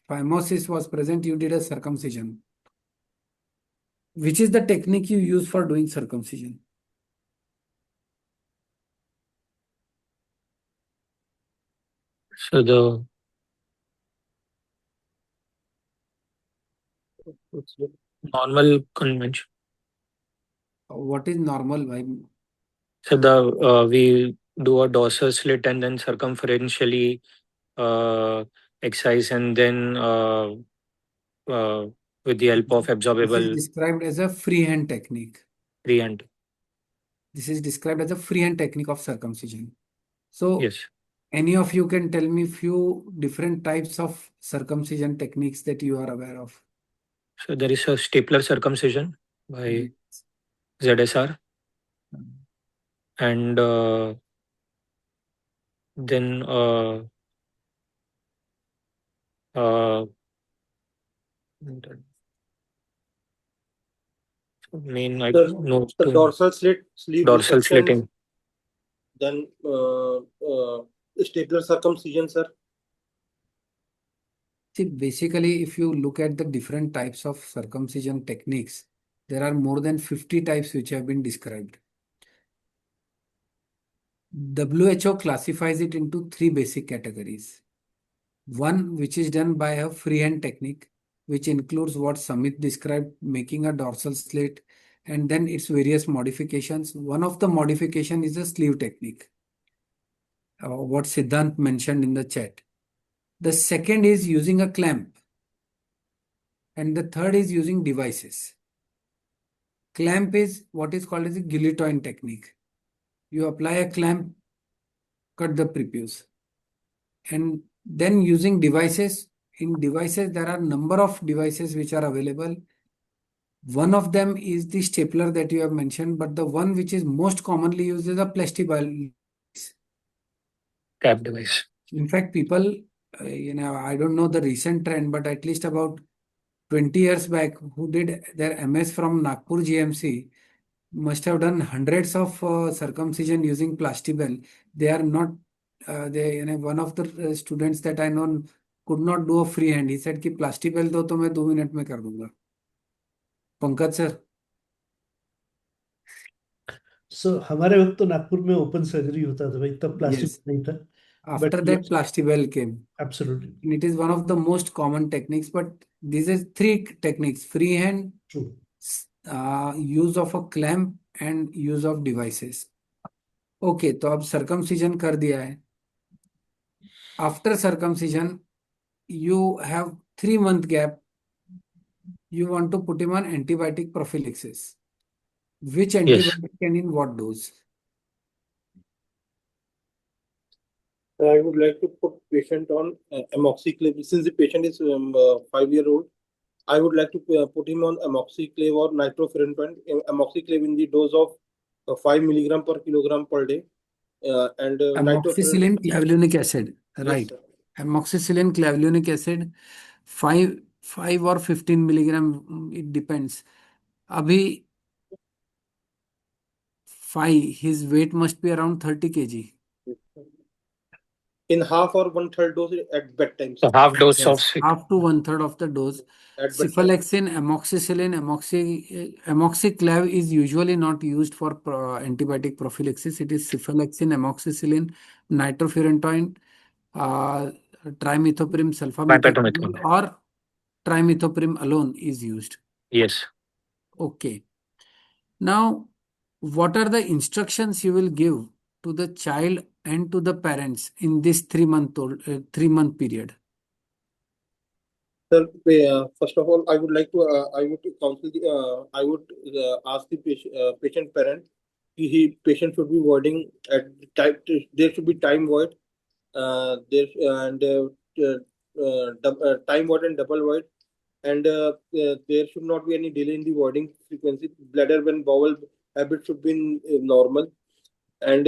Phimosis was present, you did a circumcision. Which is the technique you use for doing circumcision? So the normal convention. What is normal? So the we do a dorsal slit and then circumferentially excise and then with the help of This absorbable is described as a freehand technique. freehand. This is described as a freehand technique of circumcision. So, Yes. any of you can tell me few different types of circumcision techniques that you are aware of? So there is a stapler circumcision by ZSR, and then main I know The dorsal slit, sleeve dorsal resection, slitting. then stapler circumcision, sir. See, basically, if you look at the different types of circumcision techniques, there are more than 50 types which have been described. WHO classifies it into three basic categories. One, which is done by a freehand technique, which includes what Samit described, making a dorsal slit, and then its various modifications. One of the modification is a sleeve technique, what Siddhant mentioned in the chat. The second is using a clamp, and the third is using devices. Clamp is what is called as a guillotine technique. You apply a clamp, cut the prepuce, and then using devices. In devices, there are number of devices which are available. One of them is the stapler that you have mentioned, but the one which is most commonly used is a plastibile. Cap device. In fact, people, I don't know the recent trend, but at least about 20 years back, who did their MS from Nagpur GMC must have done hundreds of circumcision using plastibel. They are not, one of the students that I know could not do a freehand. He said कि plastibel दो तो मैं 2 minute में कर दूंगा. Pankaj sir. सो हमारे वक्त तो नागपुर में ओपन सर्जरी होता था भाई, तब प्लास्टिक Yes. नहीं था. After But that, yes, plastibel came. absolutely And it is one of the most common techniques, but these are three techniques: freehand, true. use of a clamp, and use of devices. Okay, तो अब circumcision कर दिया है. After circumcision, you have 3 month gap. You want to put him on antibiotic prophylaxis. Which Yes. antibiotic and in what dose? I would like to put patient on amoxicillin. Since the patient is 5-year-old, I would like to put him on amoxicillin or nitrofurantoin. Amoxicillin in the dose of 5 milligram per kilogram per day, and Amoxicillin clavulanic acid. Yes, Right. sir. Amoxicillin clavulanic acid, 5 or 15 milligram, it depends. Abhi 5, his weight must be around 30 kg. In half or 1/3 dose at bedtime. So Sir. half dose Yes, of half to 1/3 of the dose. At bedtime. Cephalexin, amoxicillin, amoxiclav is usually not used for antibiotic prophylaxis. It is cephalexin, amoxicillin, nitrofurantoin, trimethoprim sulfamethoxam, or trimethoprim alone is used. Yes. Okay. Now, what are the instructions you will give to the child and to the parents in this 3-month period? Sir, first of all, I would like to I would counsel the I would ask the patient parent. Patient should be voiding at time. There should be time void. There and time void and double void, and there should not be any delay in the voiding frequency. Bladder and bowel habit should be normal, and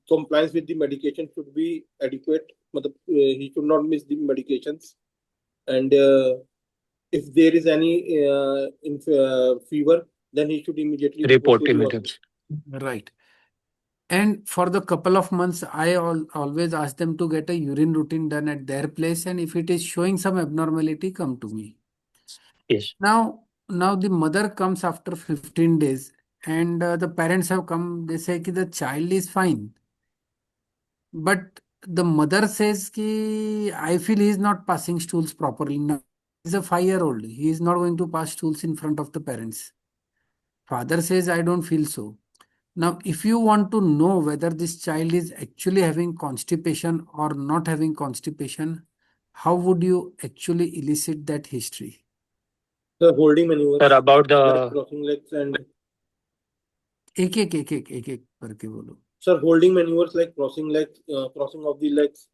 compliance with the medication should be adequate. He should not miss the medications, and if there is any fever, then he should immediately Report to the immediately. hospital. Right. And for the couple of months, I always ask them to get a urine routine done at their place, and if it is showing some abnormality, come to me. Yes. Now the mother comes after 15 days, and the parents have come. They say that the child is fine, but the mother says ki I feel he is not passing stools properly. Now he's a 5-year-old. He is not going to pass stools in front of the parents. Father says I don't feel so. Now, if you want to know whether this child is actually having constipation or not having constipation, how would you actually elicit that history? The holding maneuvers, Sir, about like the crossing legs and एक करके बोलो. sir, holding maneuvers like crossing legs, crossing of the legs.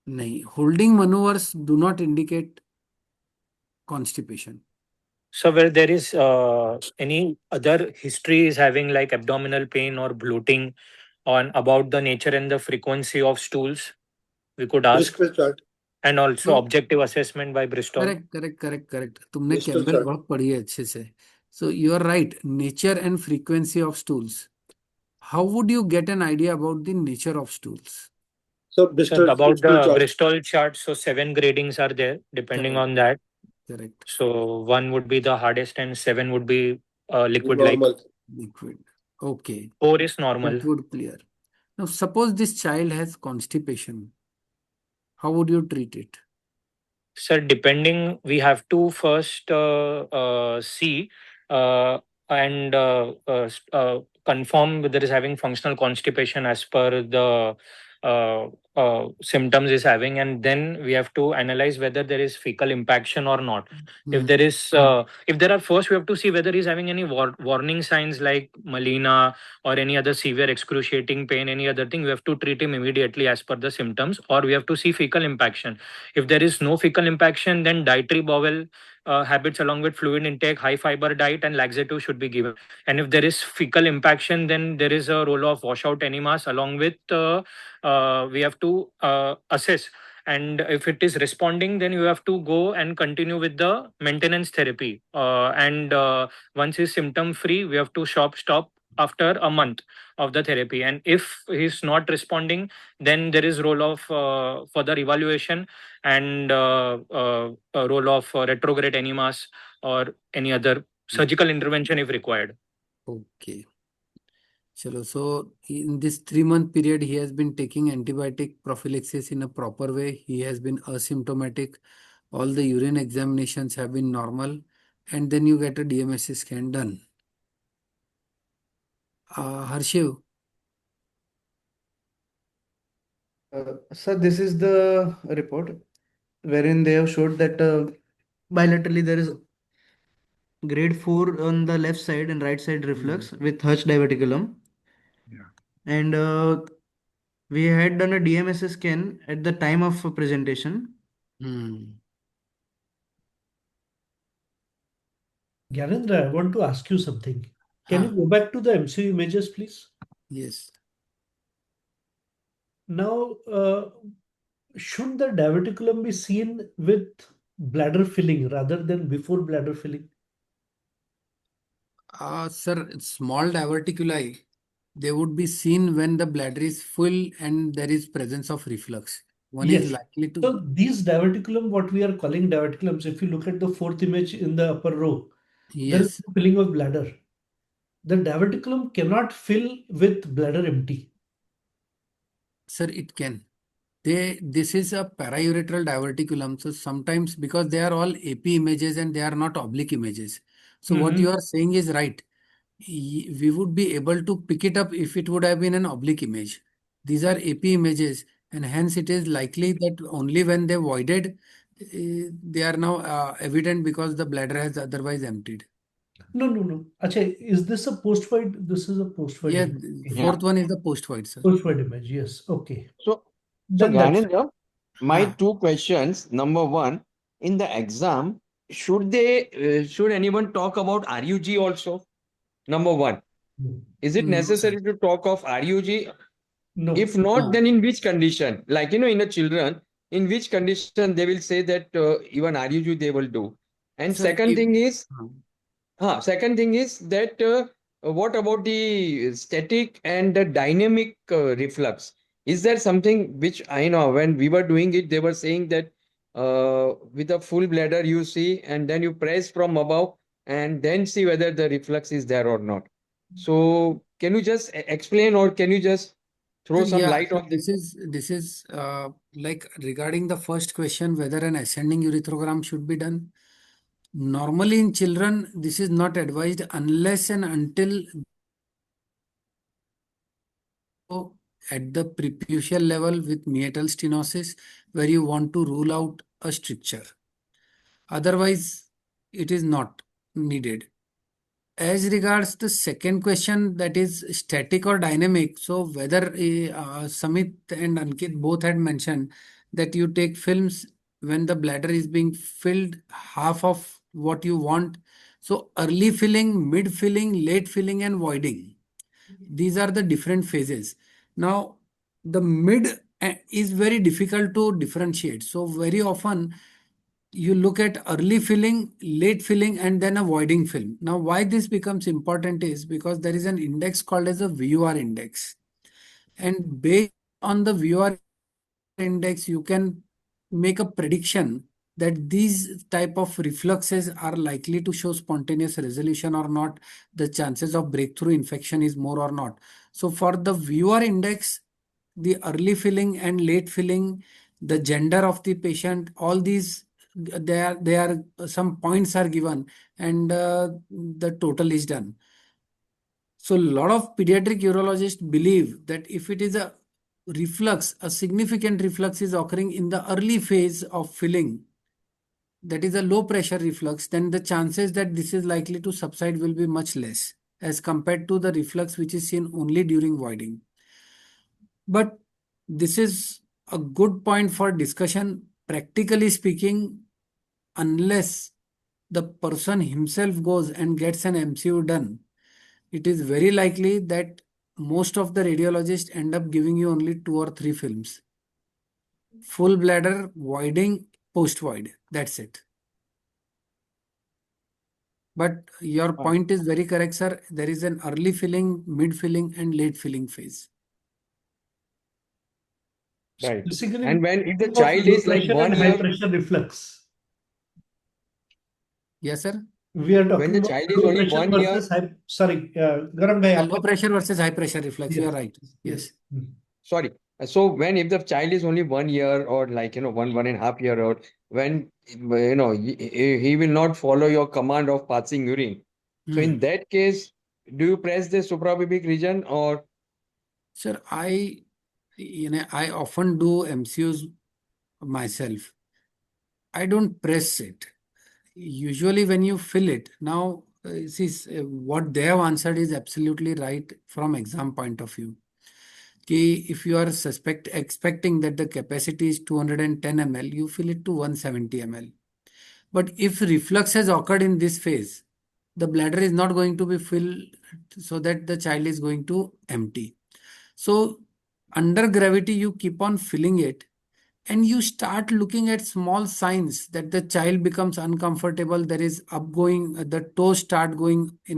नहीं, holding maneuvers do not indicate constipation. so where there is any other history is having like abdominal pain or bloating on about the nature and the frequency of stools, we could ask. Bristol chart. And also So- objective assessment by Bristol. Correct. तुमने Bristol Campbell chart. बहुत पढ़ी है अच्छे से. So you are right. Nature and frequency of stools. How would you get an idea about the nature of stools? So So Bristol, about Bristol the chart. Bristol chart, so 7 gradings are there depending Correct. on that. Correct. So 1 would be the hardest and 7 would be liquid like. Normal. Liquid. Okay. 4 is normal. That would clear. Now, suppose this child has constipation. How would you treat it? Sir, depending, we have to first see uh, and confirm whether is having functional constipation as per the symptoms is having, and then we have to analyze whether there is fecal impaction or not. If there is, if there are, first we have to see whether he's having any warning signs like melena or any other severe excruciating pain, any other thing. We have to treat him immediately as per the symptoms, or we have to see fecal impaction. If there is no fecal impaction, then dietary bowel habits along with fluid intake, high fiber diet, and laxative should be given. And if there is fecal impaction, then there is a role of washout enemas along with we have to assess. And if it is responding, then you have to go and continue with the maintenance therapy. And once he's symptom free, we have to stop after a month of the therapy. And if he's not responding, then there is role of further evaluation and a role of retrograde enemas or any other surgical intervention if required. Okay. Chalo, so in this 3-month period, he has been taking antibiotic prophylaxis in a proper way. He has been asymptomatic. All the urine examinations have been normal. And then you get a DMSA scan done. Harshiv, Sir, this is the report wherein they have showed that bilaterally there is grade 4 on the left side and right side reflux with Hutch diverticulum. Yeah. And we had done a DMSA scan at the time of presentation. Gyanendra, I want to ask you something. Can you go back to the MCU images, please? Yes. Now, should the diverticulum be seen with bladder filling rather than before bladder filling? Sir, small diverticuli, they would be seen when the bladder is full and there is presence of reflux. One is Yes. likely to. So these diverticulum, what we are calling diverticulums, if you look at the fourth image in the upper row, there is Yes, no filling of bladder. The diverticulum cannot fill with bladder empty. sir, it can. This is a paraureteral diverticulum. So sometimes because they are all AP images and they are not oblique images. So what you are saying is right. We would be able to pick it up if it would have been an oblique image. These are AP images, and hence it is likely that only when they voided, they are now evident because the bladder has otherwise emptied. No. Acha, is this a post-void? This is a post-void Yeah, image. fourth one is the post-void, sir. Post-void image, yes. Okay. So Then that's Gyanendra, my Huh. two questions. Number one, in the exam, should anyone talk about RUG also? Number one, is it No, sir. necessary to talk of RUG? no. If not, No. then in which condition? Like, in the children, in which condition they will say that even RUG they will do. And Sir, second thing is, Huh. second thing is that what about the static and the dynamic reflux? Is there something which I know when we were doing it, they were saying that with a full bladder you see, and then you press from above and then see whether the reflux is there or not. So can you just explain, or can you just throw some Yeah, light so on this? this is like regarding the first question whether an ascending urethrogram should be done. Normally in children, this is not advised unless and until at the preputial level with meatal stenosis where you want to rule out a stricture. Otherwise, it is not needed. As regards the second question, that is static or dynamic. So whether Samit and Ankit both had mentioned that you take films when the bladder is being filled half of what you want. So early filling, mid filling, late filling, and voiding. These are the different phases. Now, the mid is very difficult to differentiate. So very often you look at early filling, late filling, and then a voiding film. Now, why this becomes important is because there is an index called as a VUR index. And based on the VUR index, you can make a prediction that these type of refluxes are likely to show spontaneous resolution or not, the chances of breakthrough infection is more or not. So for the VUR index, the early filling and late filling, the gender of the patient, all these, they are some points are given, and the total is done. So a lot of pediatric urologists believe that if it is a reflux, a significant reflux is occurring in the early phase of filling, that is a low pressure reflux, then the chances that this is likely to subside will be much less as compared to the reflux which is seen only during voiding. But this is a good point for discussion. Practically speaking, unless the person himself goes and gets an MCU done, it is very likely that most of the radiologists end up giving you only 2 or 3 films. Full bladder, voiding, post void. That's it. But your point is very correct, sir. There is an early filling, mid filling, and late filling phase. Right. Basically, And when if the of child low is like pressure and 1 high year, pressure reflux. Yes, sir. We are when talking the about child is low only pressure 1 year, versus high. Sorry, Gaurang bhai, Low pressure versus high pressure reflux. You are right. Yes. sorry. So when if the child is only 1 year or like 1.5 year old, when he will not follow your command of passing urine. So in that case, do you press the suprapubic region or Sir, I often do MCUs myself. I don't press it. Usually, when you fill it, now, see, what they have answered is absolutely right from exam point of view. If you are expecting that the capacity is 210 ml, you fill it to 170 ml. But if reflux has occurred in this phase, the bladder is not going to be filled so that the child is going to empty. So under gravity, you keep on filling it, and you start looking at small signs that the child becomes uncomfortable. There is upgoing, the toes start going in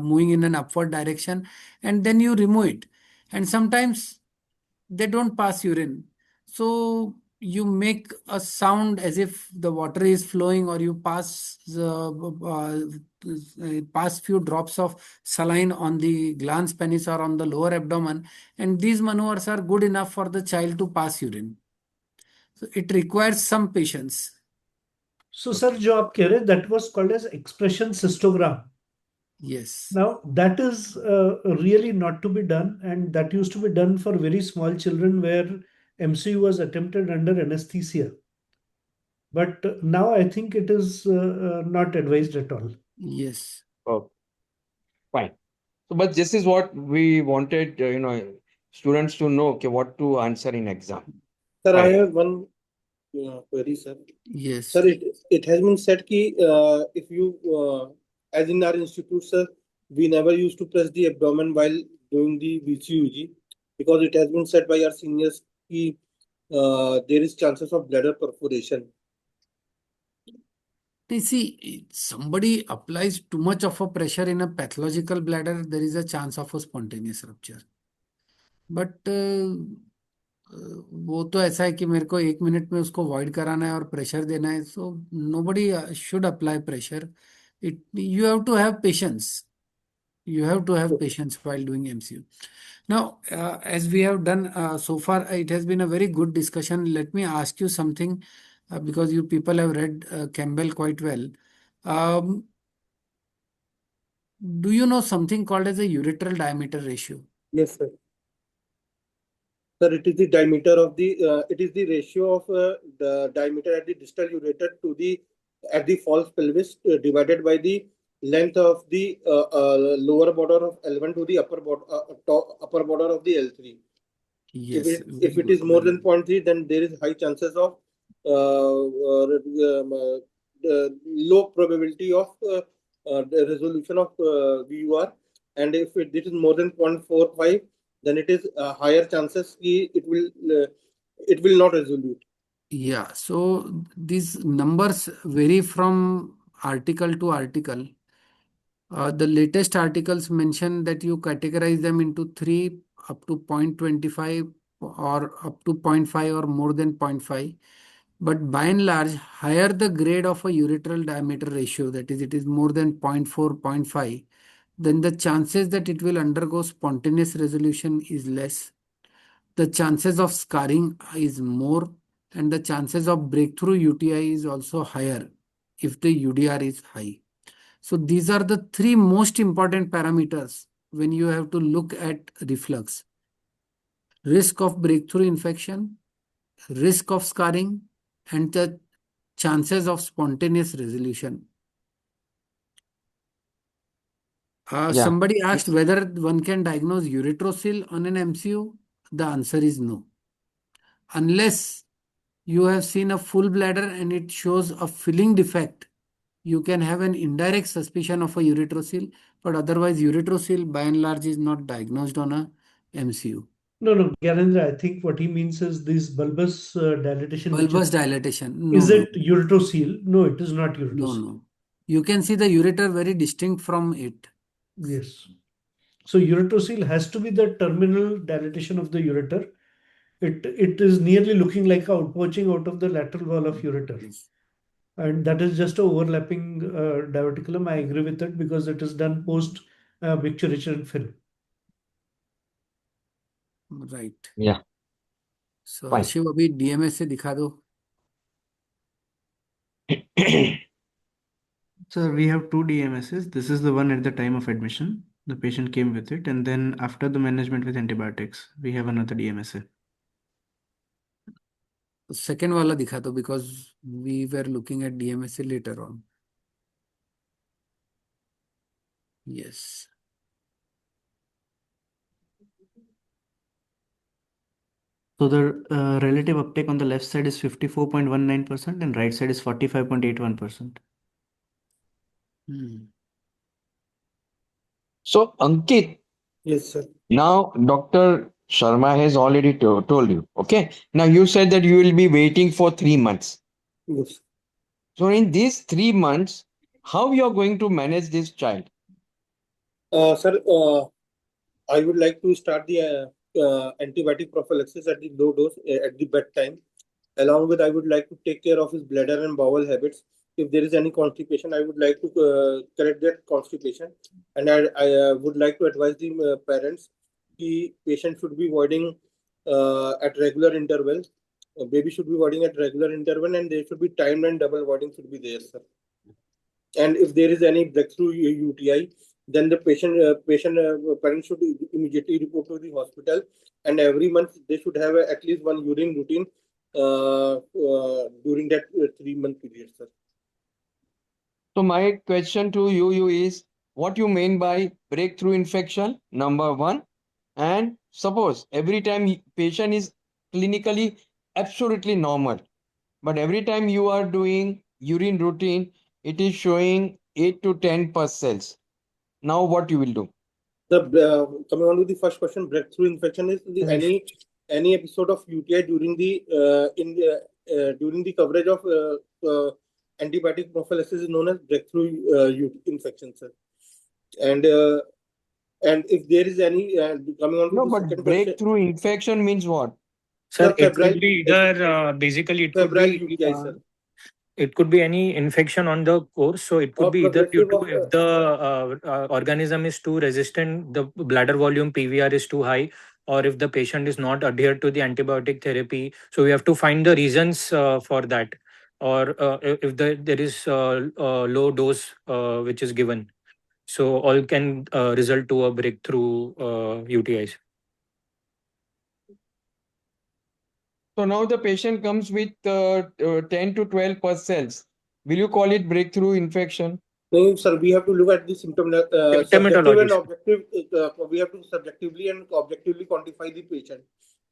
moving in an upward direction, and then you remove it. And sometimes they don't pass urine. So you make a sound as if the water is flowing, or you pass few drops of saline on the glans penis or on the lower abdomen, and these maneuvers are good enough for the child to pass urine. So it requires some patience. So, sir, जो आप कह रहे हैं, that was called as expression cystogram. Yes. Now, that is really not to be done, and that used to be done for very small children where MCU was attempted under anesthesia. But now I think it is not advised at all. Yes. oh, fine. So, but this is what we wanted, students to know, okay, what to answer in exam. Sir, I Fine. have one query, sir. Yes. Sir, it has been said ki if you, as in our institute, sir, we never used to press the abdomen while doing the VCUG, because it has been said by our seniors ki there is chances of bladder perforation. You see, somebody applies too much of a pressure in a pathological bladder, there is a chance of a spontaneous rupture. But वो तो ऐसा है कि मेरे को 1 minute में उसको void कराना है और प्रेशर देना है. So nobody should apply pressure. You have to have patience. You have to have patience while doing MCU. Now, as we have done so far, it has been a very good discussion. Let me ask you something, because you people have read Campbell quite well. Do you know something called as a ureteral diameter ratio? Yes, sir. Sir, it is the diameter of the, it is the ratio of the diameter at the distal ureter to the, at the false pelvis divided by the length of the lower border of L1 to the upper border of the L3. Yes. If it is more than 0.3, then there is high chances of low probability of the resolution of VUR, and if it is more than 0.45, then it is higher chances it will not resolute. Yeah, so these numbers vary from article to article. The latest articles mention that you categorize them into 3 up to 0.25 or up to 0.5 or more than 0.5. But by and large, higher the grade of a ureteral diameter ratio, that is, it is more than 0.4, 0.5, then the chances that it will undergo spontaneous resolution is less. the chances of scarring is more, and the chances of breakthrough UTI is also higher if the UDR is high. So these are the three most important parameters when you have to look at reflux: risk of breakthrough infection, risk of scarring, and the chances of spontaneous resolution. Yeah. Somebody asked whether one can diagnose uretrosil on an MCU. The answer is no. Unless you have seen a full bladder and it shows a filling defect, you can have an indirect suspicion of a uretrosil, but otherwise uretrosil by and large is not diagnosed on a MCU. No, Gyanendra, I think what he means is this bulbous dilatation, which Bulbous dilatation. is No. it ureterocele? No, it is not No, ureterocele. no. You can see the ureter very distinct from it. Yes. So ureterocele has to be the terminal dilatation of the ureter. It is nearly looking like outpouching out of the lateral wall of ureter. Yes. And that is just a overlapping diverticulum. I agree with it because it is done post micturition and fill. Right. Yeah. So Fine. Shiv अभी DMS से दिखा दो. Sir, we have two DMSs. This is the one at the time of admission. The patient came with it, and then after the management with antibiotics, we have another DMSA. Second वाला दिखा दो because we were looking at DMS later on. Yes. So the relative uptake on the left side is 54.19% and right side is 45.81%. So, Ankit, Yes, sir. now Dr. Sharma has already told you. Okay. Now you said that you will be waiting for 3 months. Yes. So in these 3 months, how you are going to manage this child? Sir, I would like to start the antibiotic prophylaxis at the low dose at the bedtime. Along with, I would like to take care of his bladder and bowel habits. If there is any constipation, I would like to correct that constipation. And I would like to advise the parents the patient should be voiding at regular intervals. Baby should be voiding at regular interval, and there should be timed and double voiding should be there, sir. And if there is any breakthrough UTI, then the parents should immediately report to the hospital, and every month they should have at least one urine routine during that 3-month period, sir. So my question to you is what you mean by breakthrough infection, number one, and suppose every time patient is clinically absolutely normal, but every time you are doing urine routine, it is showing 8 to 10 pus cells. Now what you will do? Coming on to the first question, breakthrough infection is any episode of UTI during the coverage of antibiotic prophylaxis is known as breakthrough infection, sir. And if there is any coming on to No, the but second breakthrough question, infection means what? Sir, the it could be either basically it could febrile be UTI, sir. it could be any infection on the course. So it could Or be either due progressive to if the organism is too resistant, the bladder volume PVR is too high, or if the patient is not adhered to the antibiotic therapy. So we have to find the reasons for that, or if there is low dose which is given. So all can result to a breakthrough UTIs. So now the patient comes with 10 to 12 pus cells. Will you call it breakthrough infection? No, sir, we have to look at the subjective and Symptomatology. objective. We have to subjectively and objectively quantify the patient.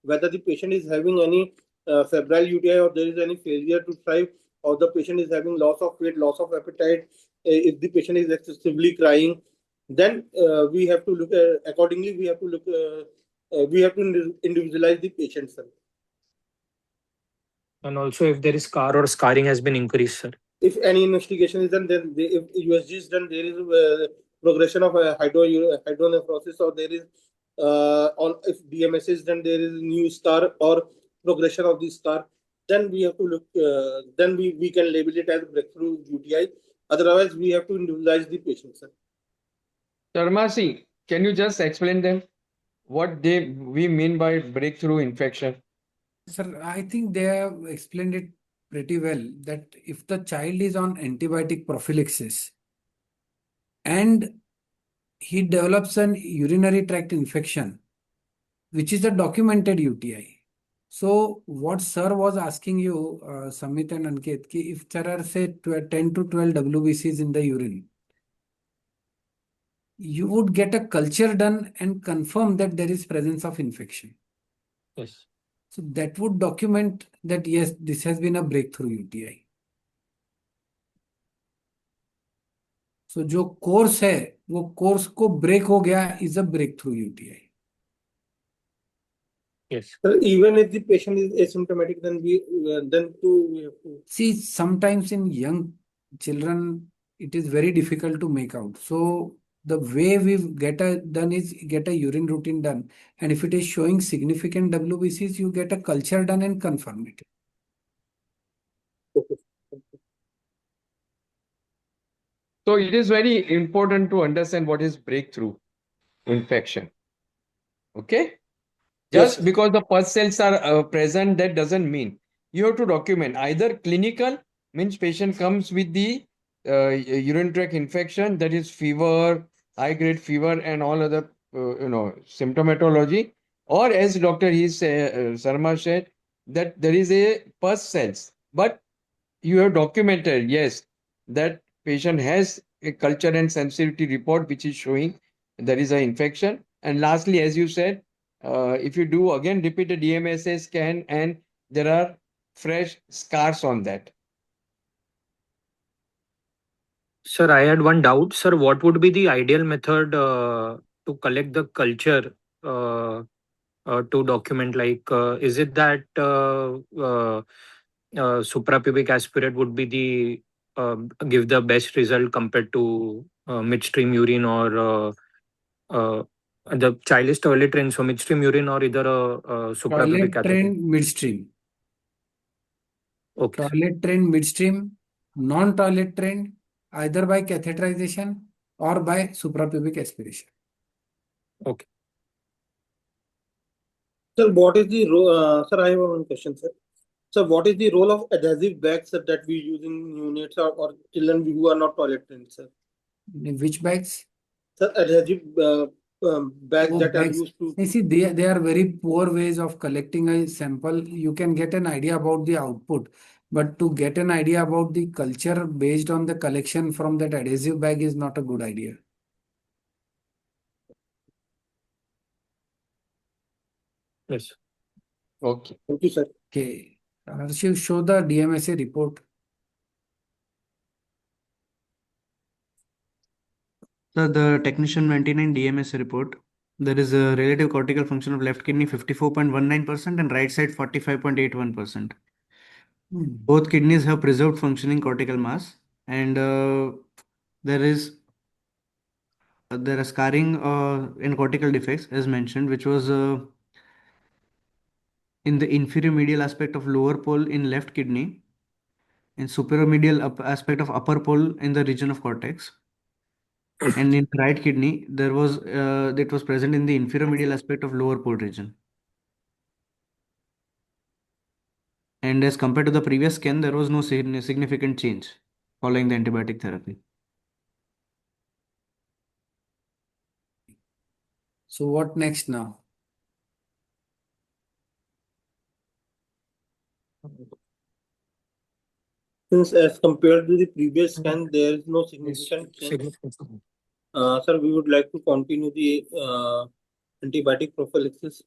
Whether the patient is having any febrile UTI or there is any failure to thrive, or the patient is having loss of weight, loss of appetite, if the patient is excessively crying, then we have to look accordingly. We have to look. We have to individualize the patient, sir. And also if there is scar or scarring has been increased, sir. If any investigation is done, then if USG is done, there is progression of hydronephrosis, or there is if DMS is done, there is new scar or progression of the scar. Then we have to look. Then we can label it as breakthrough UTI. Otherwise, we have to individualize the patient, sir. Sharma, can you just explain them? what we mean by breakthrough infection? Sir, I think they have explained it pretty well that if the child is on antibiotic prophylaxis and he develops an urinary tract infection, which is a documented UTI. So what sir was asking you, Samit and Ankit, ki if there are say 10 to 12 WBCs in the urine, you would get a culture done and confirm that there is presence of infection. Yes. So that would document that yes, this has been a breakthrough UTI. So जो course है वो course को break हो गया is a breakthrough UTI. Yes. Even if the patient is asymptomatic, then we have to See, sometimes in young children, it is very difficult to make out. So the way we get a urine routine done, and if it is showing significant WBCs, you get a culture done and confirm it. So it is very important to understand what is breakthrough infection. Okay? Yes, Just because the pus cells are present, that doesn't mean you have to document either clinical, means patient comes with the urinary tract infection, that is fever, high grade fever, and all other symptomatology, or as Dr. Sharma said, that there is a pus cells, but you have documented, yes, that patient has a culture and sensitivity report which is showing there is an infection. And lastly, as you said, if you do again repeat a DMSA scan and there are fresh scars on that. Sir, I had one doubt. Sir, what would be the ideal method to collect the culture to document? Like, is it that suprapubic aspirate would be the give the best result compared to midstream urine or the child is toilet trained, so midstream urine or either a suprapubic Toilet catheter? trained midstream. Okay. Toilet trained midstream, non-toilet trained either by catheterization or by suprapubic aspiration. Okay. sir. What is the role? Sir, I have one question, sir. So, what is the role of adhesive bags that we use in units or children who are not toilet trained, sir? Which bags? Sir, adhesive bags Oh, that are bags. used to. You see, they are very poor ways of collecting a sample. You can get an idea about the output, but to get an idea about the culture based on the collection from that adhesive bag is not a good idea. Yes. Okay. Thank you, sir. Okay. Harshil, show the DMSA report. So the technician 99 DMS report, there is a relative cortical function of left kidney 54.19% and right side 45.81%. Both kidneys have preserved functioning cortical mass, and there is scarring in cortical defects as mentioned, which was in the inferior medial aspect of lower pole in left kidney, in superior medial aspect of upper pole in the region of cortex. And in right kidney, there was it was present in the inferior medial aspect of lower pole region. And as compared to the previous scan, there was no significant change following the antibiotic therapy. So what next now? Since as compared to the previous scan, there is no significant change. Sir, we would like to continue the antibiotic prophylaxis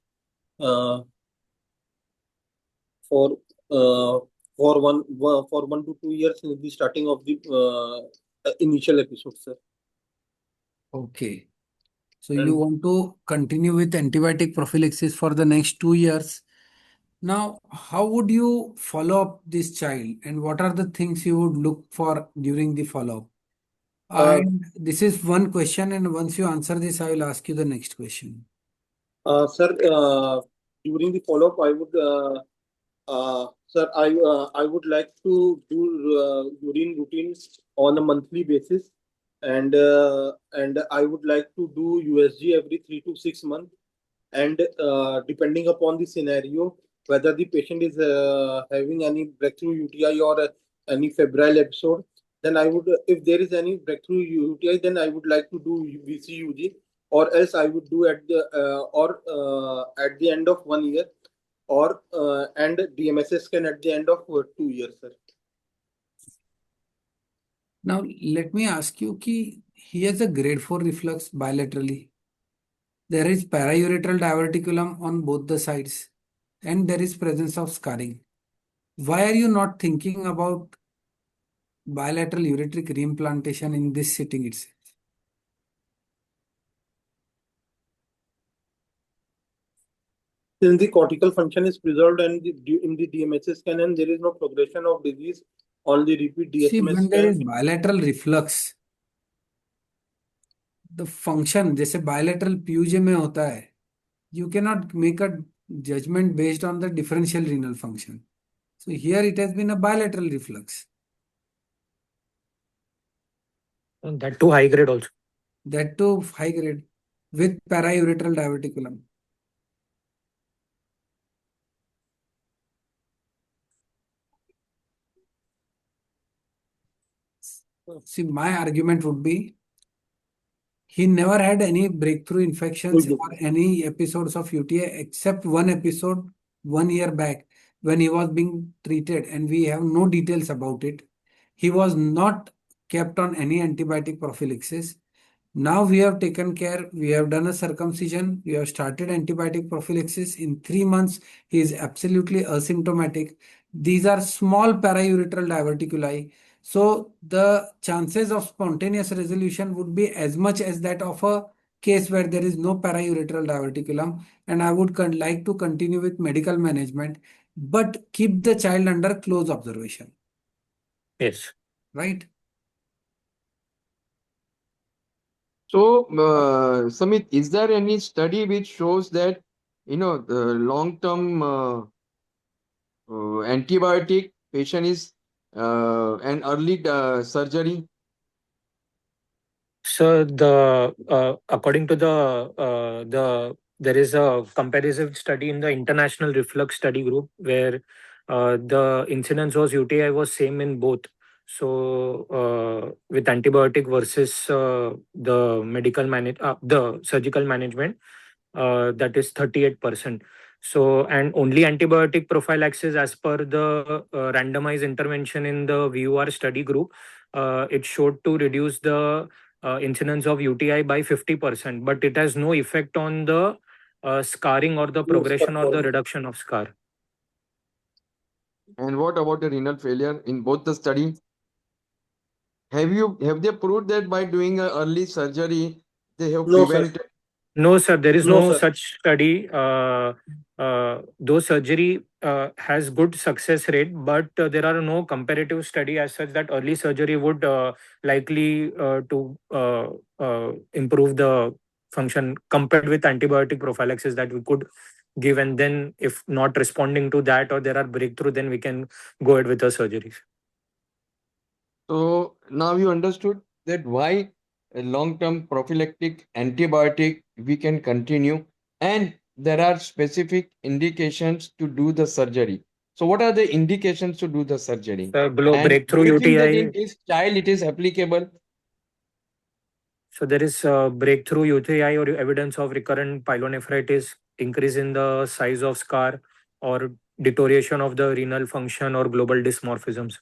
for 1 to 2 years since the starting of the initial episode, sir. Okay. So you want to continue with antibiotic prophylaxis for the next 2 years. Now, how would you follow up this child and what are the things you would look for during the follow-up? And this is one question, and once you answer this, I will ask you the next question. Sir, during the follow-up, I would, sir, I would like to do urine routines on a monthly basis, and I would like to do USG every 3 to 6 months. and depending upon the scenario, whether the patient is having any breakthrough UTI or any febrile episode, then I would, if there is any breakthrough UTI, then I would like to do VCUG, or else I would do at the end of 1 year, or and DMSS scan at the end of 2 years, sir. Now, let me ask you, he has a grade 4 reflux bilaterally. There is paraureteral diverticulum on both the sides, and there is presence of scarring. Why are you not thinking about bilateral ureteric reimplantation in this sitting itself? Since the cortical function is preserved and in the DMSS scan, and there is no progression of disease on the repeat See, DSMS when there is scan. bilateral reflux, the function जैसे bilateral PUJ में होता है, you cannot make a judgment based on the differential renal function. So here it has been a bilateral reflux. And that too high grade also. That too high grade with paraureteral diverticulum. See, my argument would be he never had any breakthrough infections or any episodes of UTI except one episode 1 year back when he was being treated, and we have no details about it. He was not kept on any antibiotic prophylaxis. Now we have taken care, we have done a circumcision, we have started antibiotic prophylaxis. In 3 months, he is absolutely asymptomatic. These are small paraureteral diverticuli. So the chances of spontaneous resolution would be as much as that of a case where there is no paraureteral diverticulum. And I would like to continue with medical management, but keep the child under close observation. Yes. Right? So, Samit, is there any study which shows that, the long-term antibiotic patient is an early surgery? So according to there is a comparative study in the International Reflux Study Group where the incidence was UTI was same in both. So with antibiotic versus the surgical management, that is 38%. So, and only antibiotic prophylaxis as per the randomized intervention in the VUR study group, it showed to reduce the incidence of UTI by 50%, but it has no effect on the scarring or the progression or the reduction of scar. And what about the renal failure in both the study? Have they proved that by doing a early surgery they have No, sir. prevented? No, sir, there is No, no sir. such study. Though surgery has good success rate, but there are no comparative study as such that early surgery would likely to improve the function compared with antibiotic prophylaxis that we could give, and then if not responding to that or there are breakthrough, then we can go ahead with the surgeries. So now you understood that why a long-term prophylactic antibiotic we can continue, and there are specific indications to do the surgery. So what are the indications to do the surgery? And do Breakthrough you think that in UTI. this child it is applicable? So there is breakthrough UTI or evidence of recurrent pyelonephritis, increase in the size of scar, or deterioration of the renal function or global dysmorphisms.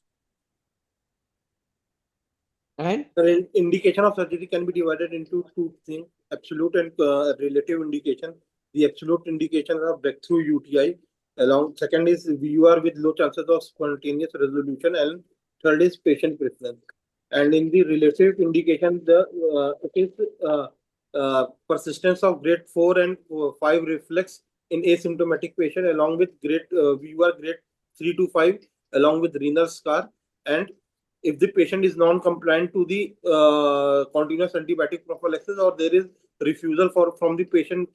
And The indication of surgery can be divided into two things: absolute and relative indication. The absolute indications are breakthrough UTI. Along second is VUR with low chances of spontaneous resolution, and third is patient preference. And in the relative indication, it is persistence of grade 4 and 5 reflex in asymptomatic patient, along with grade VUR grade 3 to 5, along with renal scar. And if the patient is non-compliant to the continuous antibiotic prophylaxis, or there is refusal from the patient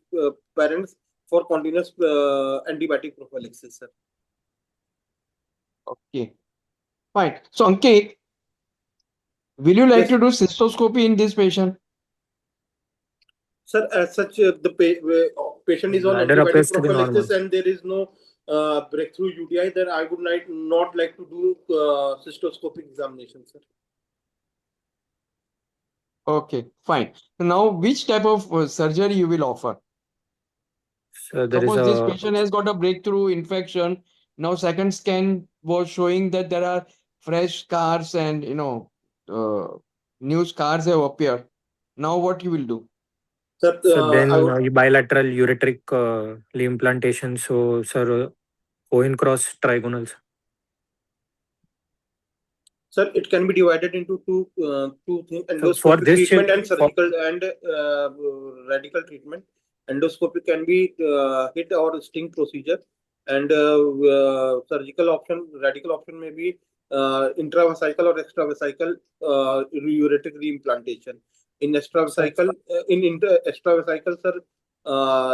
parents for continuous antibiotic prophylaxis, sir. okay, fine. So Ankit, will you like Yes. to do cystoscopy in this patient? Sir, as such, the patient is on Bladder antibiotic appears to be normal. prophylaxis and there is no breakthrough UTI, then I would not like to do cystoscopic examination, sir. Okay, fine. So now, which type of surgery you will offer? So there is Suppose this a patient has got a breakthrough infection. Now, second scan was showing that there are fresh scars and new scars have appeared. Now, what you will do? Sir, so then I would, bilateral ureteric implantation. So sir, Cohen cross trigonals. sir, it can be divided into two things: So for endoscopic this treatment and for surgical and radical treatment. Endoscopic can be hit or sting procedure, and radical option may be intravesical or extravesical ureteric reimplantation. In extravesical, extravesical, sir,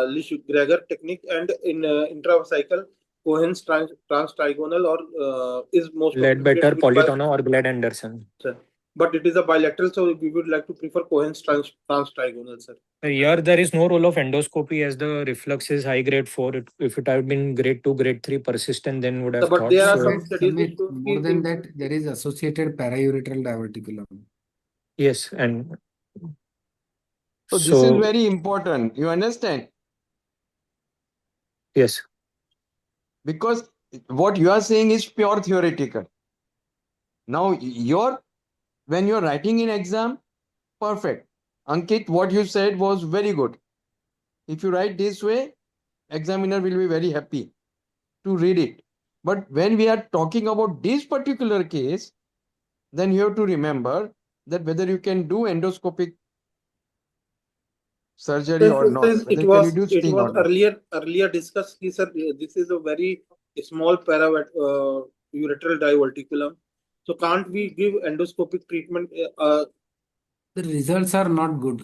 Lish-Gregor technique, and in intravesical, Cohen's transtrigonal or is most Leadbetter, appropriate with Politono, or Glad Anderson. sir. But it is a bilateral, so we would like to prefer Cohen's transtrigonal, sir. Here there is no role of endoscopy as the reflux is high grade 4. If it had been grade 2, grade 3 persistent, then would have But thought there are so. some studies which Samit, show more than that, there is associated paraureteral diverticulum. Yes, and So this is very important. You understand? Yes. Because what you are saying is pure theoretical. Now, when you're writing in exam, perfect. Ankit, what you said was very good. If you write this way, examiner will be very happy to read it. But when we are talking about this particular case, then you have to remember that whether you can do endoscopic surgery or not, since whether can you do sting or not. earlier discussed, sir, this is a very small ureteral diverticulum. So can't we give endoscopic treatment? The results are not good.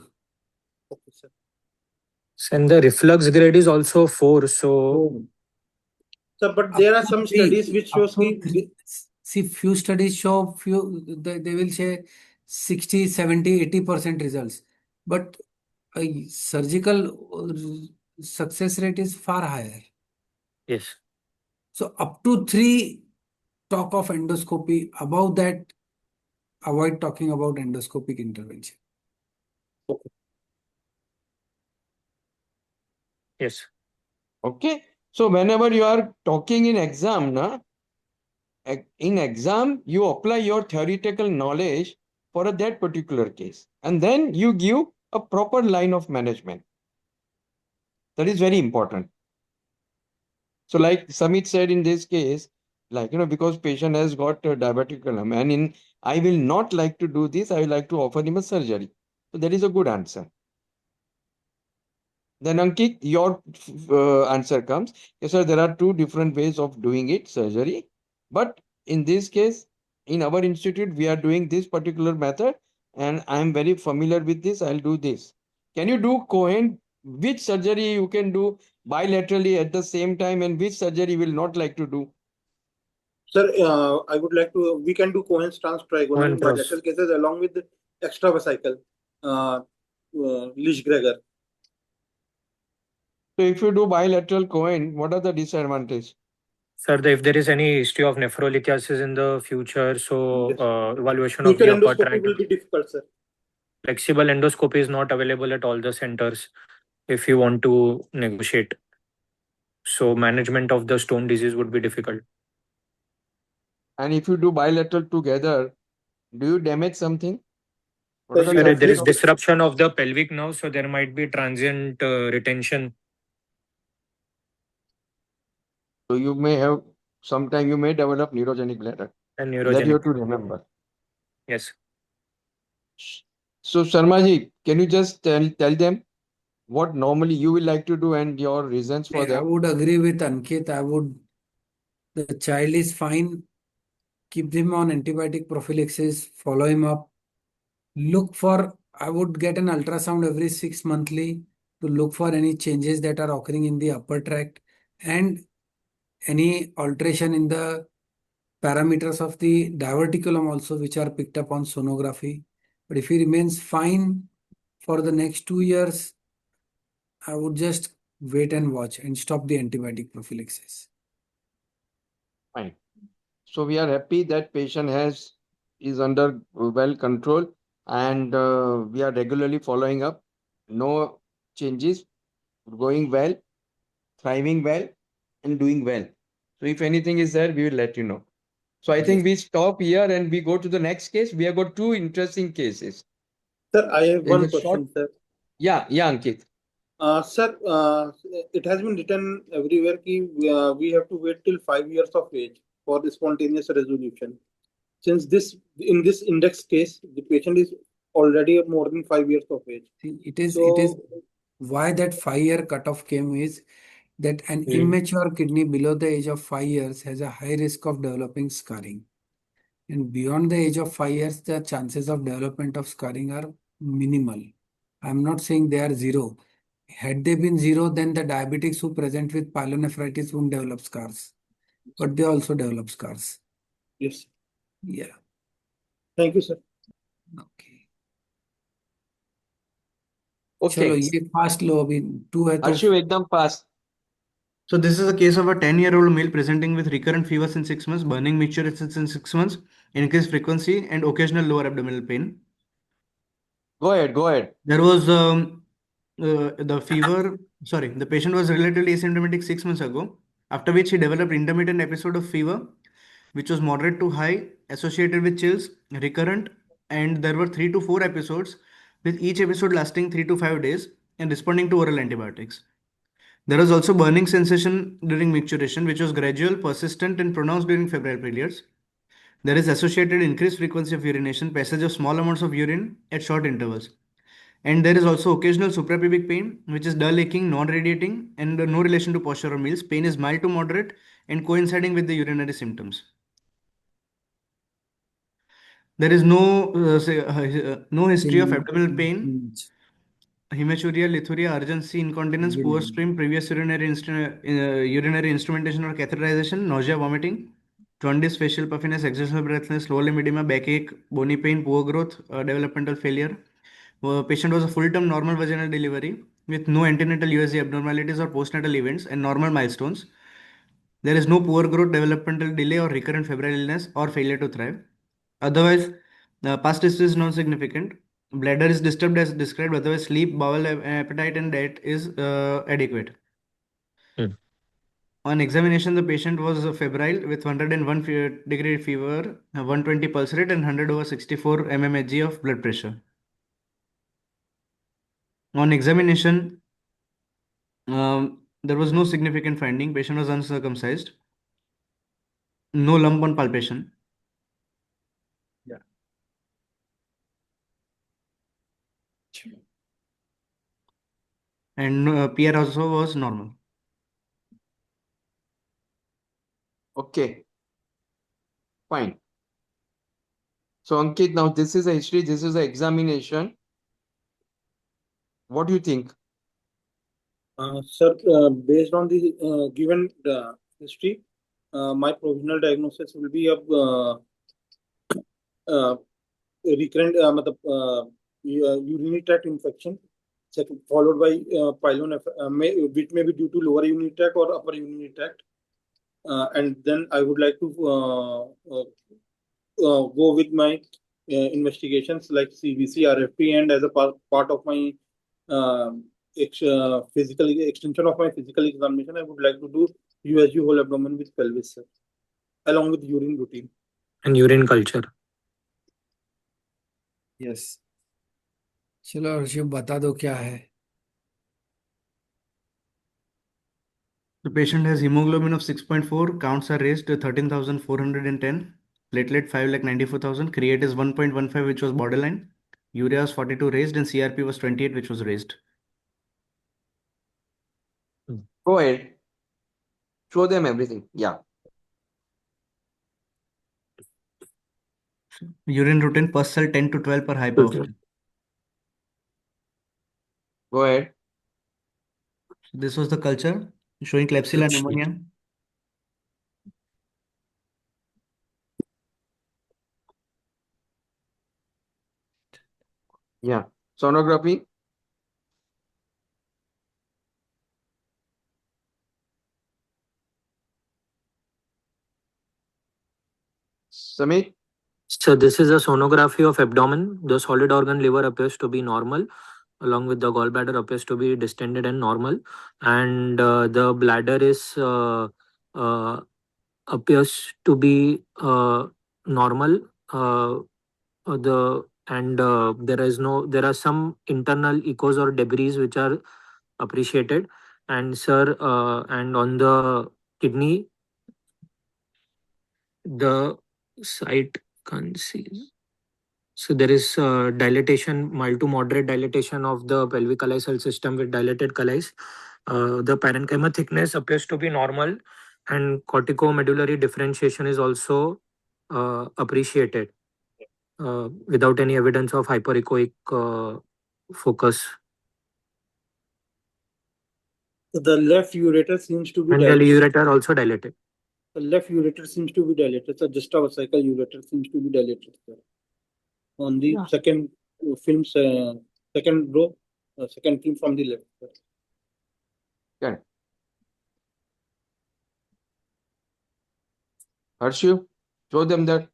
Okay, sir. And the reflux grade is also 4. So Sir, but there are some studies which shows see, few studies show they will say 60, 70, 80% results. But a surgical success rate is far higher. yes. So up to 3 talk of endoscopy. Above that, avoid talking about endoscopic intervention. Yes. Okay. So whenever you are talking in exam, in exam, you apply your theoretical knowledge for that particular case. And then you give a proper line of management. That is very important. So like Samit said in this case, because patient has got diverticulum and I will not like to do this, I will like to offer him a surgery. So that is a good answer. Then Ankit, your answer comes. Yes, sir, there are 2 different ways of doing it, surgery. But in this case, in our institute, we are doing this particular method and I am very familiar with this. I'll do this. Can you do Cohen? Which surgery you can do bilaterally at the same time and which surgery you will not like to do? Sir, I would like to. We can do Cohen's transtrigonal in bilateral cases along with the extravesical Lish-Gregor. So if you do bilateral Cohen, what are the disadvantages? Sir, if there is any history of nephrolithiasis in the future, so evaluation of Future the upper endoscopy tract. will be difficult, sir. Flexible endoscopy is not available at all the centers if you want to negotiate. So management of the stone disease would be difficult. And if you do bilateral together, do you damage something? Sir, there is disruption of the pelvic nerve, so there might be transient retention. So you may have, sometime you may develop neurogenic bladder. And That you neurogenic. have to remember. Yes. So Sharmaji, can you just tell them what normally you will like to do and your reasons for I that? would agree with Ankit. The child is fine. Keep him on antibiotic prophylaxis, follow him up. I would get an ultrasound every 6 monthly to look for any changes that are occurring in the upper tract and any alteration in the parameters of the diverticulum also, which are picked up on sonography. But if he remains fine for the next 2 years, I would just wait and watch and stop the antibiotic prophylaxis. Fine. So we are happy that patient is under well control, and we are regularly following up. No changes, going well, thriving well, and doing well. So if anything is there, we will let you know. So I think Yes. we stop here and we go to the next case. We have got two interesting cases. Sir, I have In one a short, question, sir. yeah, Ankit. Sir, it has been written everywhere कि we have to wait till 5 years of age for the spontaneous resolution. Since in this index case, the patient is already more than 5 years of age. See, it is So, why that 5 year cutoff came is that an Hmm. immature kidney below the age of 5 years has a high risk of developing scarring. And beyond the age of 5 years, the chances of development of scarring are minimal. I'm not saying they are zero. Had they been zero, then the diabetics who present with pyelonephritis won't develop scars, but they also develop scars. yes. Yeah. Thank you, sir. Okay. चलो Okay. ये fast लो अभी 2 है तो Arshiv, ekdam fast. So this is a case of a 10-year-old male presenting with recurrent fevers in 6 months, burning micturitis in 6 months, increased frequency, and occasional lower abdominal pain. Go ahead, go ahead. There was the fever. Sorry, the patient was relatively asymptomatic 6 months ago, after which he developed intermittent episode of fever, which was moderate to high, associated with chills, recurrent, and there were 3 to 4 episodes, with each episode lasting 3 to 5 days and responding to oral antibiotics. There was also burning sensation during micturition, which was gradual, persistent, and pronounced during febrile periods. There is associated increased frequency of urination, passage of small amounts of urine at short intervals. And there is also occasional suprapubic pain, which is dull aching, non-radiating, and no relation to posture or meals. Pain is mild to moderate and coinciding with the urinary symptoms. There is no history of abdominal pain, hematuria, lithuria, urgency, incontinence, poor stream, previous urinary instrumentation or catheterization, nausea, vomiting, jaundice, facial puffiness, exertional breathlessness, lower limb edema, backache, bony pain, poor growth, developmental failure. Patient was a full-term normal vaginal delivery with no antenatal USG abnormalities or postnatal events and normal milestones. There is no poor growth, developmental delay, or recurrent febrile illness or failure to thrive. Otherwise, past history is non-significant. Bladder is disturbed as described. Otherwise, sleep, bowel, appetite, and diet is adequate. Hmm. On examination, the patient was febrile with 101 degree fever, 120 pulse rate, and 100 over 64 mmHg of blood pressure. On examination, there was no significant finding. Patient was uncircumcised. No lump on palpation. Yeah. And PR also was normal. Okay, fine. So Ankit, now this is a history, this is an examination. What do you think? Sir, based on the given history, my provisional diagnosis will be of uh, recurrent urinary tract infection, followed by which may be due to lower urinary tract or upper urinary tract. And then I would like to go with my investigations like CBC, RFT, and as a part of my physical extension of my physical examination, I would like to do USG whole abdomen with pelvis, sir, along with urine routine. And urine culture. Yes चलो अर्शिव बता दो क्या है The patient has hemoglobin of 6.4, counts are raised to 13,410, platelet 5,94,000, create is 1.15, which was borderline, urea was 42 raised, and CRP was 28, which was raised. Go ahead. Show them everything. Yeah. Urine routine, pus cell 10 to 12 per high power. Go ahead. This was the culture showing Klebsiella pneumonia. Yeah. Sonography. Samit? So this is a sonography of abdomen. The solid organ liver appears to be normal, along with the gallbladder appears to be distended and normal, and the bladder is appears to be normal. There are some internal echoes or debris which are appreciated, and sir, and on the kidney, the site can't see. So there is dilatation, mild to moderate dilatation of the pelvic callosal system with dilated calais. The parenchyma thickness appears to be normal, and corticomedullary differentiation is also appreciated without any evidence of hyperechoic focus. The left ureter seems to be And the dilated. ureter also dilated. The left ureter seems to be dilated. So just our cycle ureter seems to be dilated. Sir. On the second film, second row, second film from the left. Sir. Okay. Harshu, show them that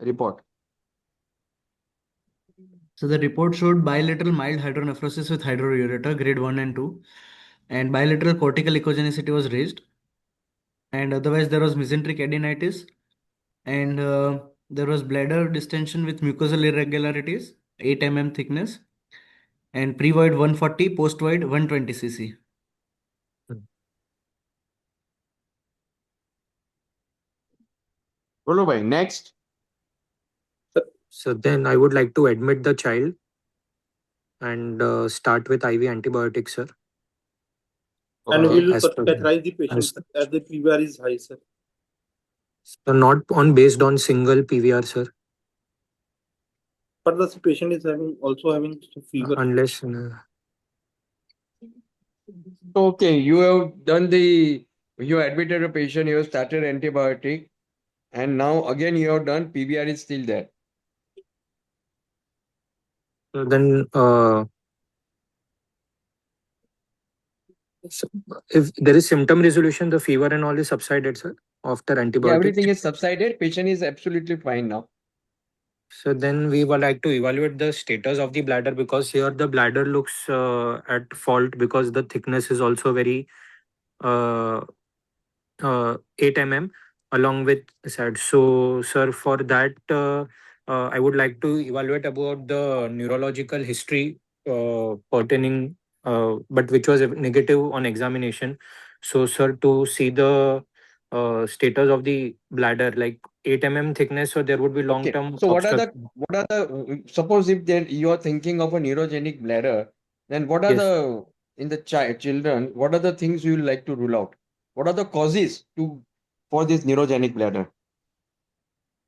report. So the report showed bilateral mild hydronephrosis with hydroureter, grade 1 and 2, and bilateral cortical echogenicity was raised. And otherwise, there was mesenteric adenitis, and there was bladder distension with mucosal irregularities, 8 mm thickness, and pre-void 140, post-void 120 cc. Follow by next. So then I would like to admit the child and start with IV antibiotics, sir. And we will as per- catheterize the patient as the PUV is high, sir. So not on based on single PVR, sir. But the patient is also having fever. Unless Okay, you admitted a patient, you have started antibiotic, and now again you have done PVR is still there. then so if there is symptom resolution, the fever and all is subsided, sir, after antibiotics. Yeah, everything is subsided. Patient is absolutely fine now. So then we would like to evaluate the status of the bladder, because here the bladder looks at fault because the thickness is also very 8 mm along with side. So sir, for that I would like to evaluate about the neurological history pertaining, but which was negative on examination. So sir, to see the status of the bladder, like 8 mm thickness, so there would be long term. So what are the suppose if then you are thinking of a neurogenic bladder, then what are the in the children, what are the things you would like to rule out? What are the causes for this neurogenic bladder?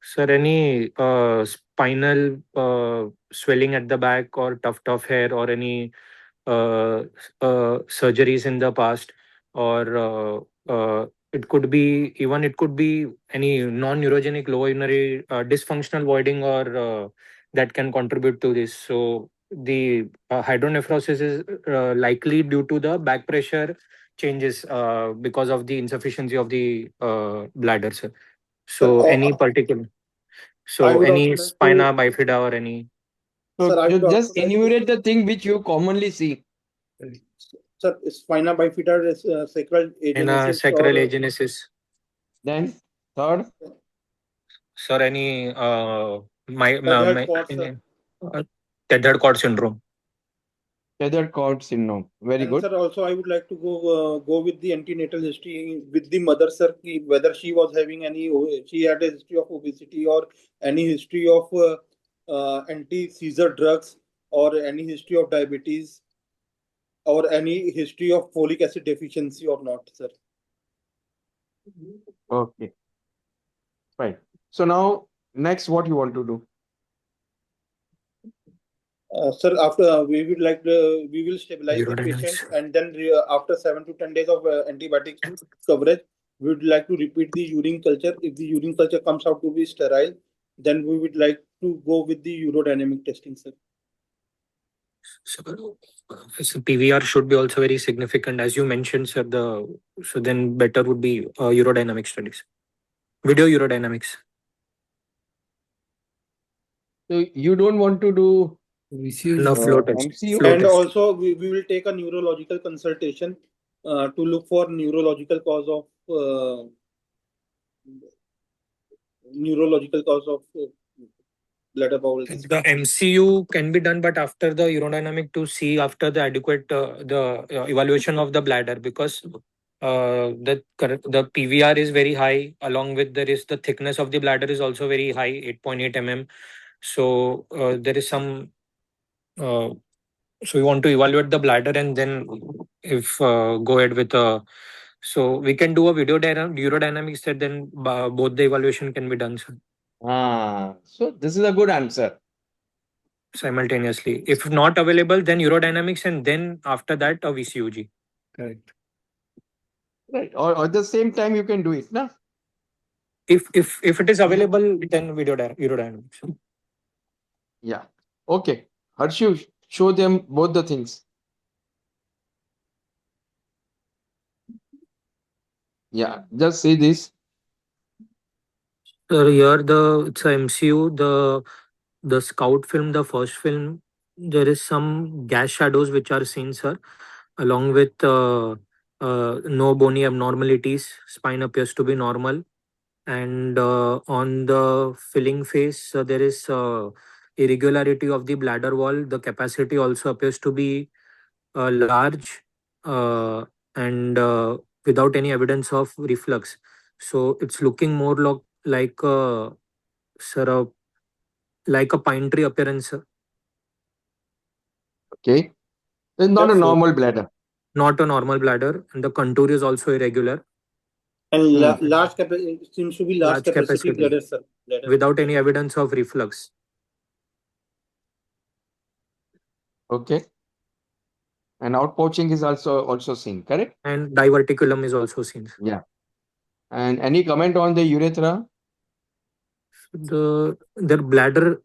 Sir, any spinal swelling at the back or tuft of hair, or any surgeries in the past, or it could be any non-neurogenic lower urinary dysfunctional voiding, or that can contribute to this. So the hydronephrosis is likely due to the back pressure changes because of the insufficiency of the bladder, sir. So any particular, so any spina bifida or any. So Sir, just enumerate the thing which you commonly see. Sir, spina bifida, sacral agenesis. Sacral agenesis. Then third. Sir, any tethered cord syndrome. Tethered cord syndrome. Very good. Sir, also I would like to go with the antenatal history with the mother, sir, whether she was having she had a history of obesity or any history of anti-seizure drugs or any history of diabetes or any history of folic acid deficiency or not, sir. Okay. Right. So now next what you want to do? Sir, after we will stabilize the patient, and then after 7 to 10 days of antibiotic coverage, we would like to repeat the urine culture. If the urine culture comes out to be sterile, then we would like to go with the urodynamic testing, sir. So PVR should be also very significant, as you mentioned, sir. So then better would be urodynamic studies, video urodynamics. So you don't want to do VCUG. flow test. MCU? Flow And test. also, we will take a neurological consultation to look for neurological cause of bladder bowel disease. The MCU can be done, but after the urodynamic to see after the adequate evaluation of the bladder, because the PVR is very high. Along with there is the thickness of the bladder is also very high, 8.8 mm. So there is some. So we want to evaluate the bladder and then if go ahead with a. So we can do a urodynamics that then both the evaluation can be done, sir, So this is a good answer. simultaneously. If not available, then urodynamics and then after that a VCUG. Correct. Right. Or at the same time you can do it, na? If it is available, then urodynamics. Yeah. Okay. Harshu, show them both the things. Yeah. Just see this. Sir, here it's a MCU. The scout film, the first film, there is some gas shadows which are seen, sir, along with no bony abnormalities. Spine appears to be normal, and on the filling face, there is irregularity of the bladder wall. The capacity also appears to be large, uh, and without any evidence of reflux. So it's looking more like sir, like a pine tree appearance, sir. Okay. It's not a That's normal bladder. Not a normal bladder, and the contour is also irregular. And Hmm. large capacity seems to be large Large capacity capacity bladder, sir. Bladder. without any evidence of reflux. Okay. And outpouching is also seen, correct? And diverticulum is also seen. Yeah. And any comment on the urethra? Their bladder.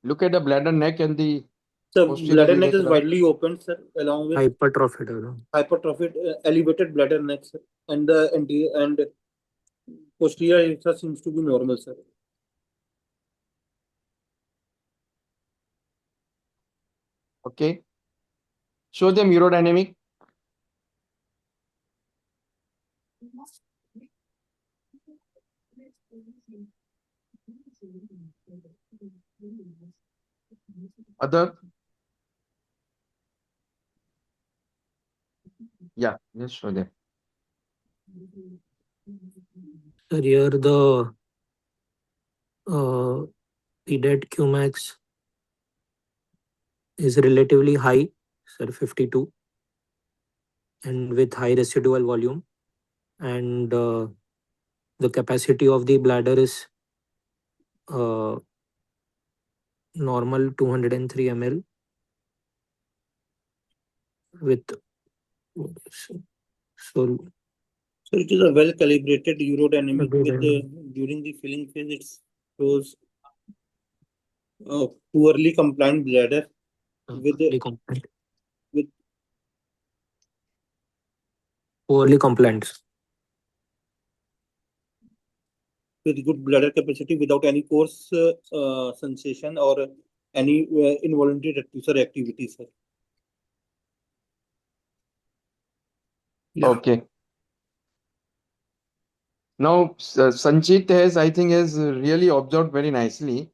Look at the bladder neck and the So posterior bladder neck is urethra. widely open, sir, along with Hypertrophied. hypertrophied, elevated bladder neck, sir, and the anterior and posterior urethra seems to be normal, sir. Okay. Show them urodynamic. Other. Yeah, just show them. Sir, here the PDET Qmax is relatively high, sir, 52, and with high residual volume, and the capacity of the bladder is normal 203 ml with so So it is a well calibrated urodynamic with Urodynamic. during the filling phase it shows poorly compliant bladder with with poorly compliant. with good bladder capacity without any coarse sensation or any involuntary rectusal activity, sir. Yeah. Okay. Now, Sanchit has really observed very nicely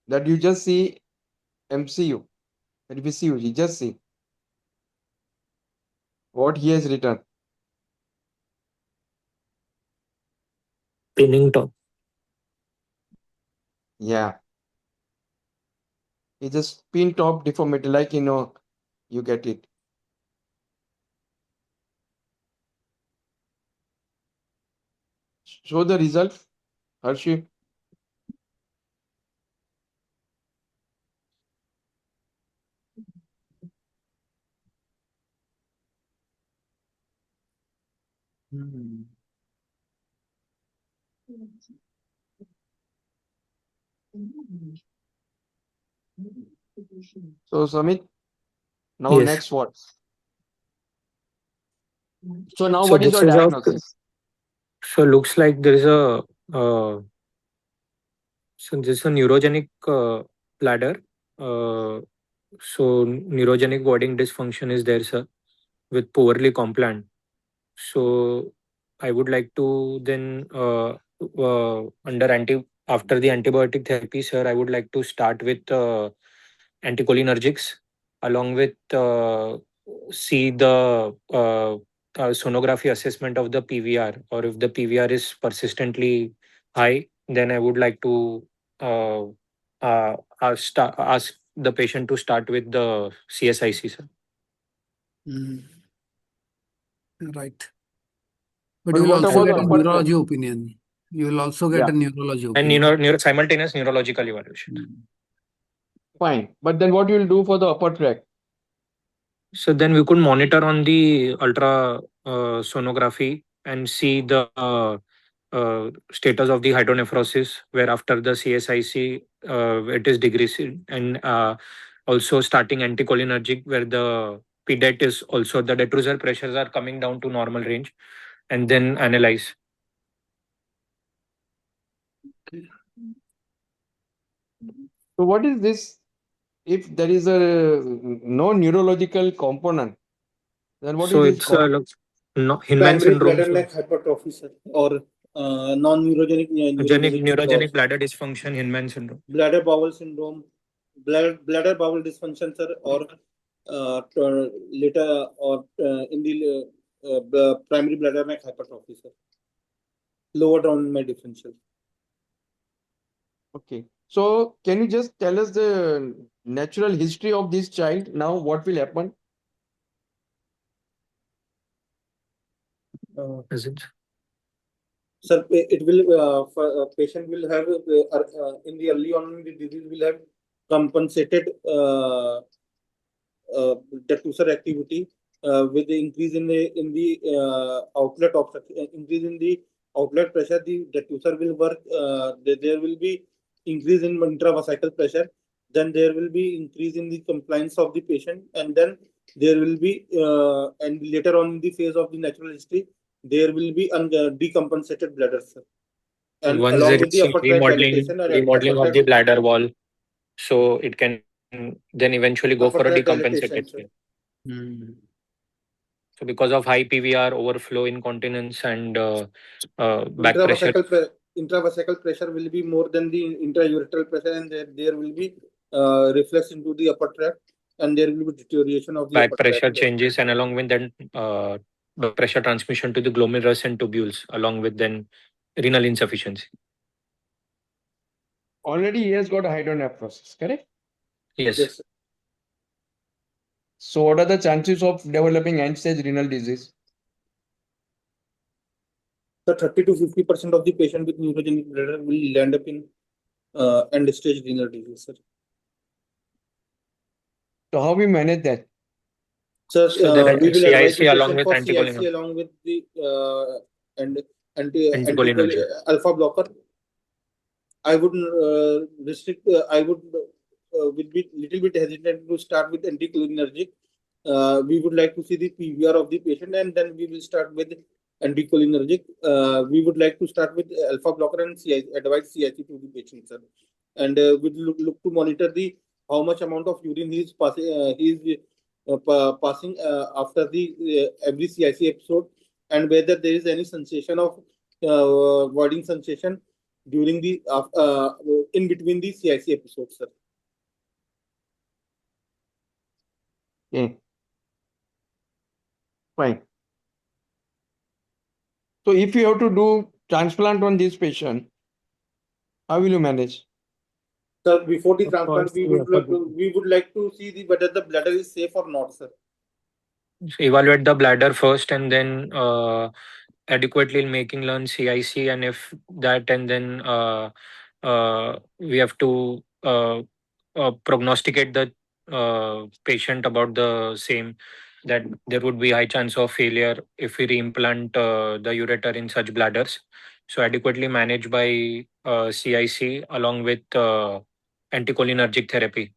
that you just see MCU, that VCU, you just see what he has written. Pinning top. Yeah. It's just pin top deformity, like you get it. Show the result, Harshi. So, Samit, now Yes. next what? So now So what is this your is a diagnosis? so looks like there is a So this is a neurogenic bladder. So neurogenic voiding dysfunction is there, sir, with poorly complant. So I would like to then after the antibiotic therapy, sir, I would like to start with anticholinergics along with see the sonography assessment of the PVR, or if the PVR is persistently high, then I would like to ask the patient to start with the CSIC, sir. Right. But But you will what also about get the a upper tract? neurology opinion. You will also get Yeah, a neurology And opinion. simultaneous neurological evaluation. fine. But then what you will do for the upper tract? So then we could monitor on the ultra sonography and see the status of the hydronephrosis, where after the CSIC it is decreasing, and also starting anticholinergic, where the PDET is also, the detrusor pressures are coming down to normal range, and then analyze. So what is this? If there is a no neurological component, then what is So this it's called? no, Hinman Primary syndrome. bladder So neck hypertrophy, sir, or neurogenic neurogenic withdrawal. bladder dysfunction, Hinman syndrome. Bladder bowel syndrome, bladder bowel dysfunction, sir, or later or in the primary bladder neck hypertrophy, sir. Lower down in my differential. Okay. So can you just tell us the natural history of this child? Now, what will happen? Is it? Sir, it will patient will have in the early on in the disease will have compensated detrusor activity with the increase in the outlet increase in the outlet pressure. The detrusor will work. There will be increase in intravesical pressure. Then there will be increase in the compliance of the patient, and then there will be and later on in the phase of the natural history, there will be decompensated bladder, sir. And Once along there with the is upper tract dilatation or remodeling of the bladder wall, so it can then eventually go for a decompensated sir. state. So because of high PVR, overflow, incontinence, and back pressure, Intravesical pressure will be more than the intraureteral pressure, and there will be reflex into the upper tract, and there will be deterioration of the back upper pressure tract. changes, and along with that, blood pressure transmission to the glomerulus and tubules, along with then renal insufficiency. Already he has got a hydronephrosis, correct? Yes. Yes, sir. So what are the chances of developing end-stage renal disease? So 30 to 50% of the patient with neurogenic bladder will land up in end-stage renal disease, sir. So how we manage that? So, then we will advise CIC the along patient with for CIC anticholinergic. along with the Anticholinergic. alpha blocker. I would restrict. I would be little bit hesitant to start with anticholinergic. We would like to see the PVR of the patient, and then we will start with anticholinergic. We would like to start with alpha blocker and CIC, advise CIC to the patient, sir. And we look to monitor the how much amount of urine he is passing. Passing after the every CIC episode, and whether there is any sensation of voiding sensation during the in between the CIC episodes, sir. Okay. Fine. So if you have to do transplant on this patient, how will you manage? Sir, before the Of transplant, course, yeah, we would like to see whether the bladder is safe or not, sir. evaluate the bladder first, and then adequately making learn CIC, and if that, and then we have to prognosticate the patient about the same, that there would be high chance of failure if we reimplant the ureter in such bladders. So adequately managed by CIC along with anticholinergic therapy.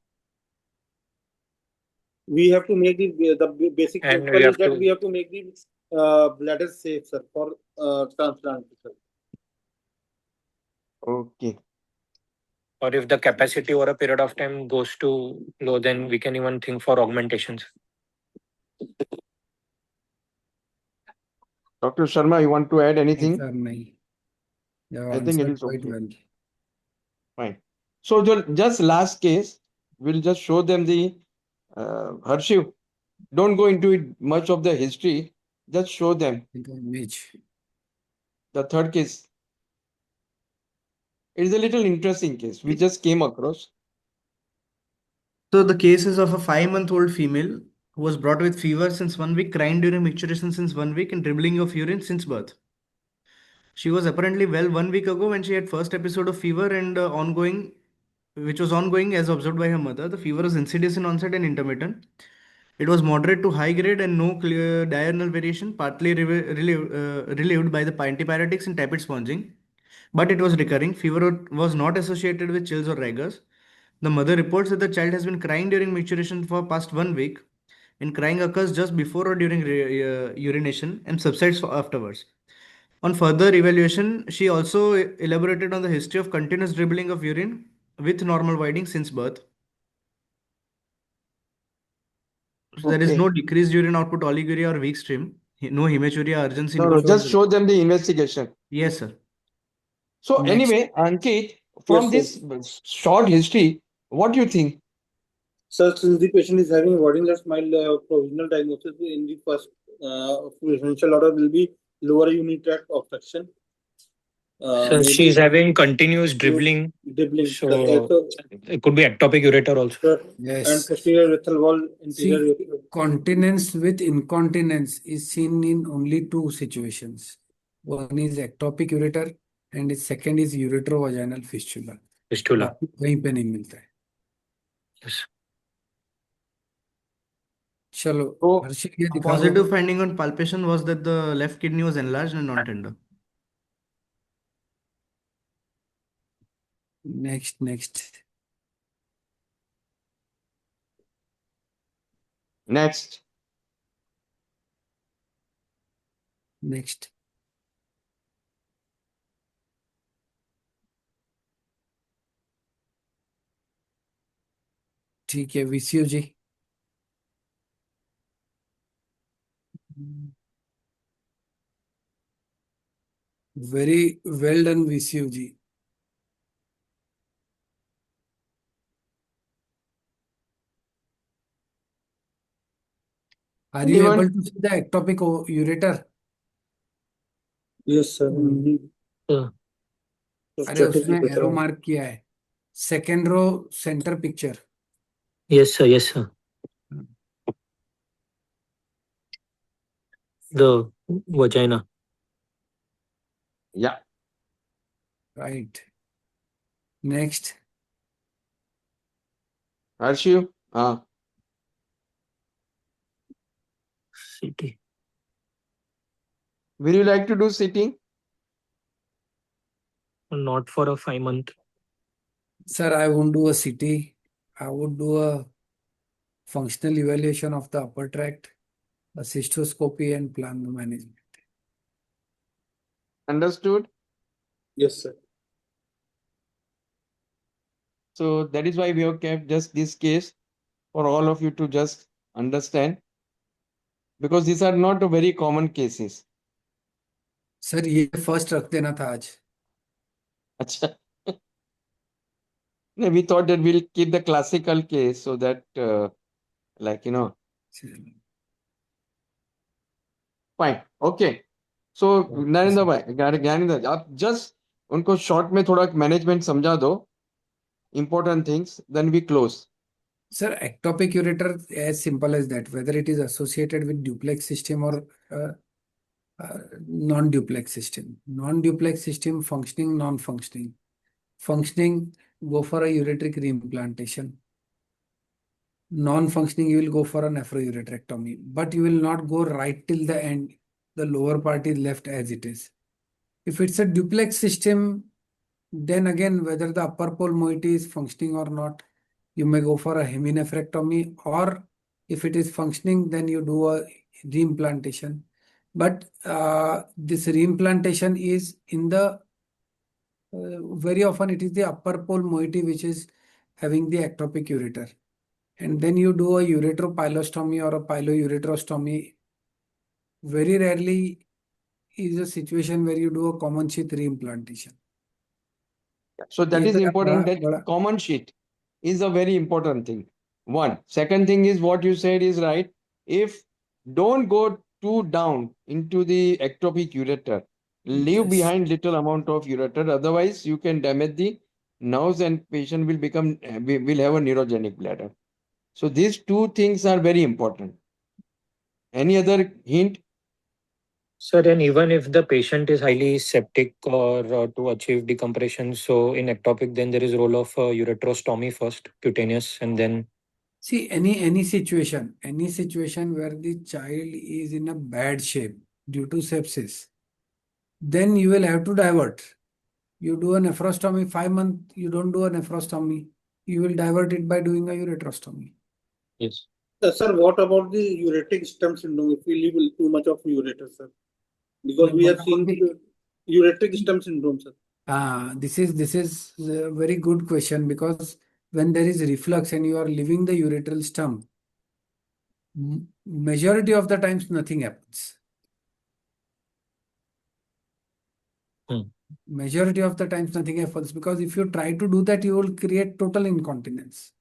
We have to make the basic And principle we is have that to we have to make the bladder safe, sir, for transplant, sir. Okay. or if the capacity over a period of time goes to low, then we can even think for augmentations. Dr. Sharma, you want to add anything? Sir, nahi. You have I think it answered is quite okay. well. Fine. So just last case, we'll just show them the Harshiv. Don't go into it much of the history. Just show them The image. the third case. It is a little interesting case. We just came across. So the case is of a 5-month-old female who was brought with fever since 1 week, crying during micturition since 1 week, and dribbling of urine since birth. She was apparently well 1 week ago when she had first episode of fever and which was ongoing as observed by her mother. The fever was insidious in onset and intermittent. It was moderate to high grade and no clear diurnal variation, partly relieved by the antibiotics and tepid sponging. But it was recurring. Fever was not associated with chills or rigors. The mother reports that the child has been crying during micturition for past 1 week, and crying occurs just before or during urination and subsides afterwards. On further evaluation, she also elaborated on the history of continuous dribbling of urine with normal voiding since birth. So there is Okay. no decreased urine output, oliguria or weak stream, no hematuria, urgency. No, just show them the investigation. Yes, sir. So Next. anyway, Ankit, from Yes, this short history, what do you think? So, since the patient is having voiding left mild provisional diagnosis in the first essential order will be lower unit tract obstruction. So Maybe she's having continuous dribbling. dribbling. So it could be ectopic ureter also. And Yes. posterior urethral wall, See, interior. continence with incontinence is seen in only two situations. One is ectopic ureter and the second is ureterovaginal fistula. Fistula. बाकी कहीं पे नहीं मिलता है. Yes. चलो So हर्षित ये A दिखाओ. positive finding on palpation was that the left kidney was enlarged and non-tender. Next. next. Next. ठीक है VCU ji. Very well done VCU ji. Are you Anyone? able to see the ectopic ureter? Yes, sir. अरे उसने arrow mark किया है. Second row center picture. Yes, sir. Yes, sir. The vagina. Yeah. Right. Next. Harshiv? CT. Will you like to do sitting? Not for a 5-month. Sir, I won't do a CT. I would do a functional evaluation of the upper tract, a cystoscopy, and plan the management. Understood? Yes, sir. So that is why we have kept just this case for all of you to just understand, because these are not very common cases. Sir, ये first रख देना था आज. Acha. No, we thought that we'll keep the classical case so that, fine. Okay. So, Narendra भाई, ज्ञानेंद्र, आप just उनको short में थोड़ा management समझा दो, important things, then we close. Sir, ectopic ureter, as simple as that, whether it is associated with duplex system or non-duplex system. Non-duplex system, functioning, non-functioning. Functioning, go for a ureteric reimplantation. Non-functioning, you will go for a nephroureterectomy, but you will not go right till the end. The lower part is left as it is. If it's a duplex system, then again, whether the upper pole moiety is functioning or not, you may go for a heminephrectomy, or if it is functioning, then you do a reimplantation. But this reimplantation is in the Very often it is the upper pole moiety which is having the ectopic ureter. And then you do a ureteropilostomy or a piloureterostomy. Very rarely is a situation where you do a common sheath reimplantation. So that ये is तो यार important, that बड़ा common sheet is a very important thing. One. Second thing is what you said is right. If don't go too down into the ectopic ureter, leave yes. behind little amount of ureter. Otherwise, you can damage the nerves and patient will become will have a neurogenic bladder. So these two things are very important. Any other hint? Sir, and even if the patient is highly septic or to achieve decompression, so in ectopic, then there is role of ureterostomy first, cutaneous, and then See, any situation where the child is in a bad shape due to sepsis, then you will have to divert. You do a nephrostomy 5 months, you don't do a nephrostomy. You will divert it by doing a ureterostomy. yes. Sir, what about the ureteric stem syndrome if we leave too much of ureter, sir? Because Now, we what have about seen the ureteric stem syndrome, sir. this is a very good question, because when there is reflux and you are leaving the ureteral stump, majority of the times nothing happens. Hmm. Majority of the times nothing happens, because if you try to do that, you will create total incontinence.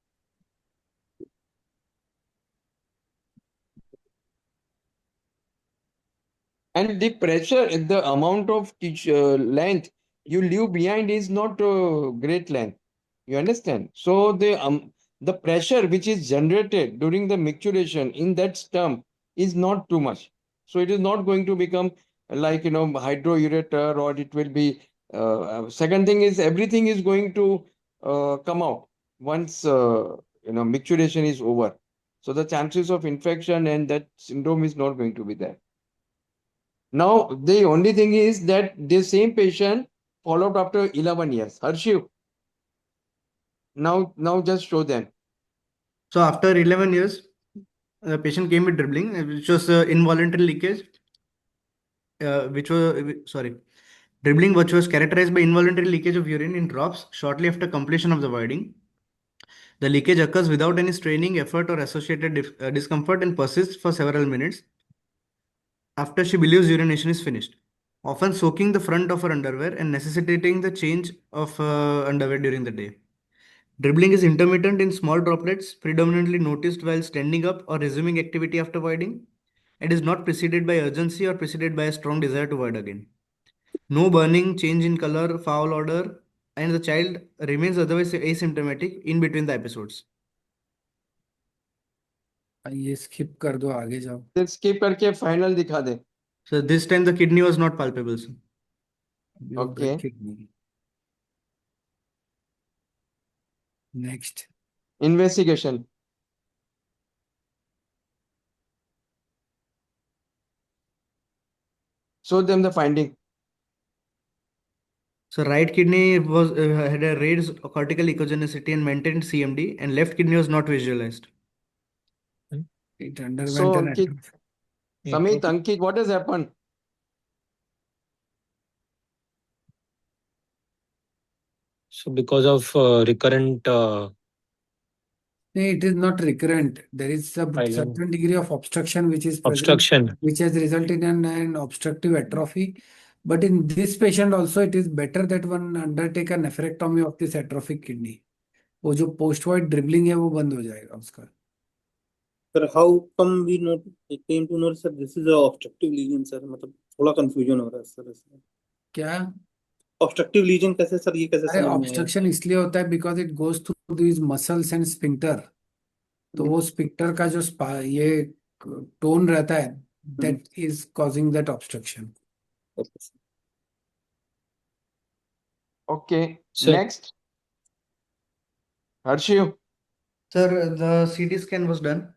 And the pressure, the amount of length you leave behind is not great length. You understand? So the pressure which is generated during the micturition in that stump is not too much. So it is not going to become like hydroureter, or it will be. Second thing is everything is going to come out once micturition is over. So the chances of infection and that syndrome is not going to be there. Now, the only thing is that the same patient followed after 11 years. Harshiv, now just show them. So after 11 years, the patient came with dribbling, which was involuntary leakage, which was, sorry, dribbling, which was characterized by involuntary leakage of urine in drops shortly after completion of the voiding. The leakage occurs without any straining, effort, or associated discomfort and persists for several minutes after she believes urination is finished, often soaking the front of her underwear and necessitating the change of underwear during the day. Dribbling is intermittent in small droplets, predominantly noticed while standing up or resuming activity after voiding, and is not preceded by urgency or preceded by a strong desire to void again. No burning, change in color, foul odor, and the child remains otherwise asymptomatic in between the episodes. ये skip कर दो, आगे जाओ. Skip करके final दिखा दे. So this time the kidney was not palpable. Sir. Okay. Kidney. Next. Investigation. Show them the finding. So right kidney was had a raised cortical echogenicity and maintained CMD, and left kidney was not visualized. It underwent So an Ankit, atrophy. Samit, Ankit, what has happened? So because of recurrent It is not recurrent. There is a certain degree of obstruction which is present, obstruction. which has resulted in an obstructive atrophy. But in this patient also, it is better that one undertake a nephrectomy of this atrophic kidney. वो जो post void dribbling है वो बंद हो जाएगा उसका. Sir, how come we not came to know, sir, this is a obstructive lesion, sir? मतलब थोड़ा confusion हो रहा है सर इसमें. क्या? Obstructive lesion कैसे सर, ये कैसे अरे समझ में आया? ऑब्स्ट्रक्शन इसलिए होता है because it goes through these muscles and sphincter. तो वो स्पिंक्टर का जो ये टोन रहता है, that is causing that obstruction. Okay. Sir. Next. Harshiv. Sir, the CT scan was done.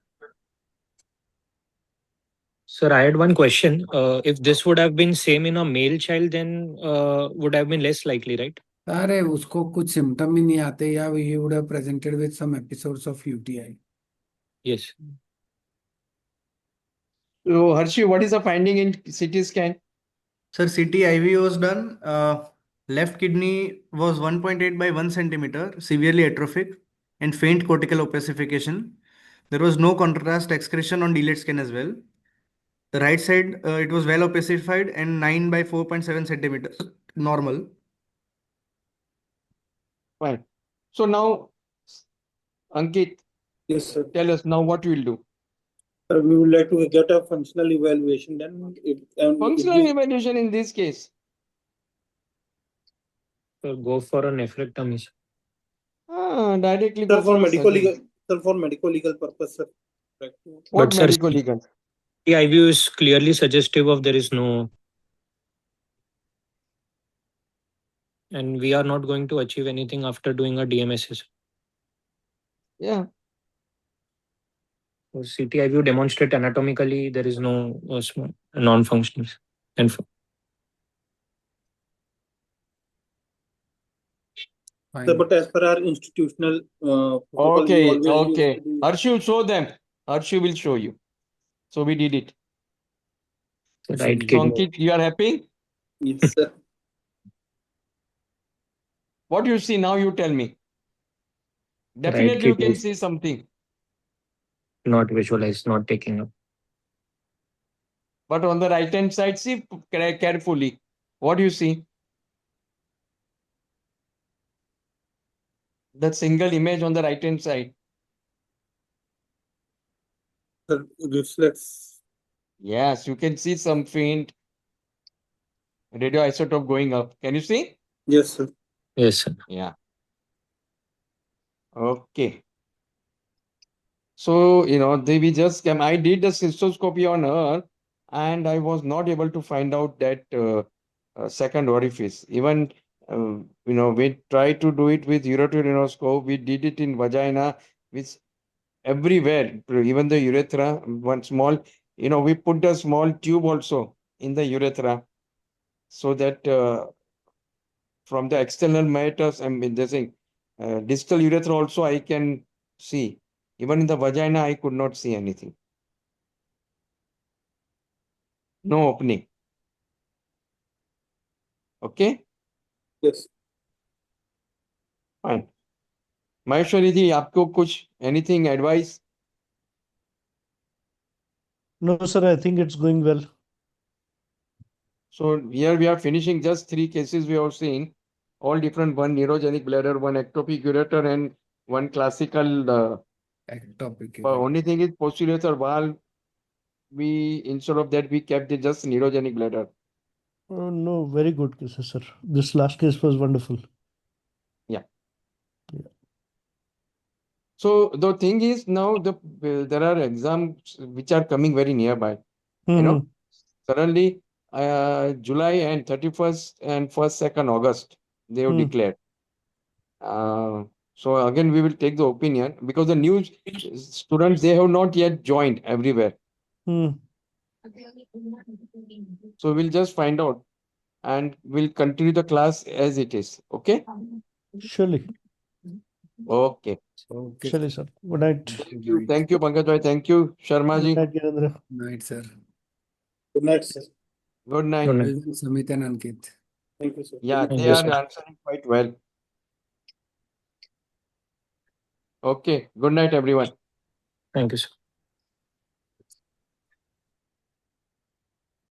Sir, I had one question. If this would have been same in a male child, then would have been less likely, right? अरे उसको कुछ symptom ही नहीं आते, या he would have presented with some episodes of UTI. Yes. So Harshiv, what is the finding in CT scan? Sir, CT IV was done. Left kidney was 1.8 by 1 centimeter, severely atrophic, and faint cortical opacification. There was no contrast excretion on delayed scan as well. The right side, it was well opacified and 9 by 4.7 centimeters, normal. Fine. So now, Ankit, Yes, sir. tell us now what you will do. We would like to get a functional evaluation then. Functional evaluation in this case. So go for a nephrectomy. Directly Sir, go for for a medical surgery. legal, sir, for medical legal purpose, sir. Right. What But sir, medical legal? the IVU is clearly suggestive of there is no, and we are not going to achieve anything after doing a DMSS. Yeah. So CT IVU demonstrate anatomically there is no non-functional. And Sir, Fine. but as per our institutional protocol, we Okay, always used to okay. do. Harshu will show them. Harshu will show you. So we did it. right So kidney. Ankit, you are happy? Yes, sir. What you see now, you tell me. Right Definitely you kidney can is see something. not visualized, not taking up. But on the right hand side, see carefully. What do you see? That single image on the right hand side. Sir, reflex. Yes, you can see some faint radioisotope going up. Can you see? Yes, sir. Yes, sir. Yeah. Okay. So, we just came. I did the cystoscopy on her, and I was not able to find out that second orifice. Even, we tried to do it with ureteroscope. We did it in vagina, with everywhere, even the urethra. One small, we put a small tube also in the urethra, so that from the external meatus, I mean, the thing, distal urethra also I can see. Even in the vagina, I could not see anything. No opening. Okay, Yes. fine. Maheshwari ji, आपको कुछ anything advice? No, sir, I think it's going well. So here we are finishing just 3 cases we have seen, all different, one neurogenic bladder, one ectopic ureter, and one classical. Ectopic. Only thing is postulator valve. We, instead of that, we kept it just neurogenic bladder. Oh, no, very good cases, sir. This last case was wonderful. Yeah. Yeah. So the thing is now there are exams which are coming very nearby. Mhm. Suddenly July and 31st and 1st, 2nd August they have Hmm. declared. So again we will take the opinion, because the new students, they have not yet joined everywhere. Hmm. So we'll just find out and we'll continue the class as it is. Okay. Surely. Okay. Okay. Surely, sir. Good night. Thank you Pankaj bhai, thank you Sharma Good ji. night, Girendra. Night, sir. Good night, sir. Good night. Good night. Well done, Samit and Ankit. Thank you, sir. Yeah, Thank they you, are sir. answering quite well. Okay. Good night, everyone. Thank you, sir.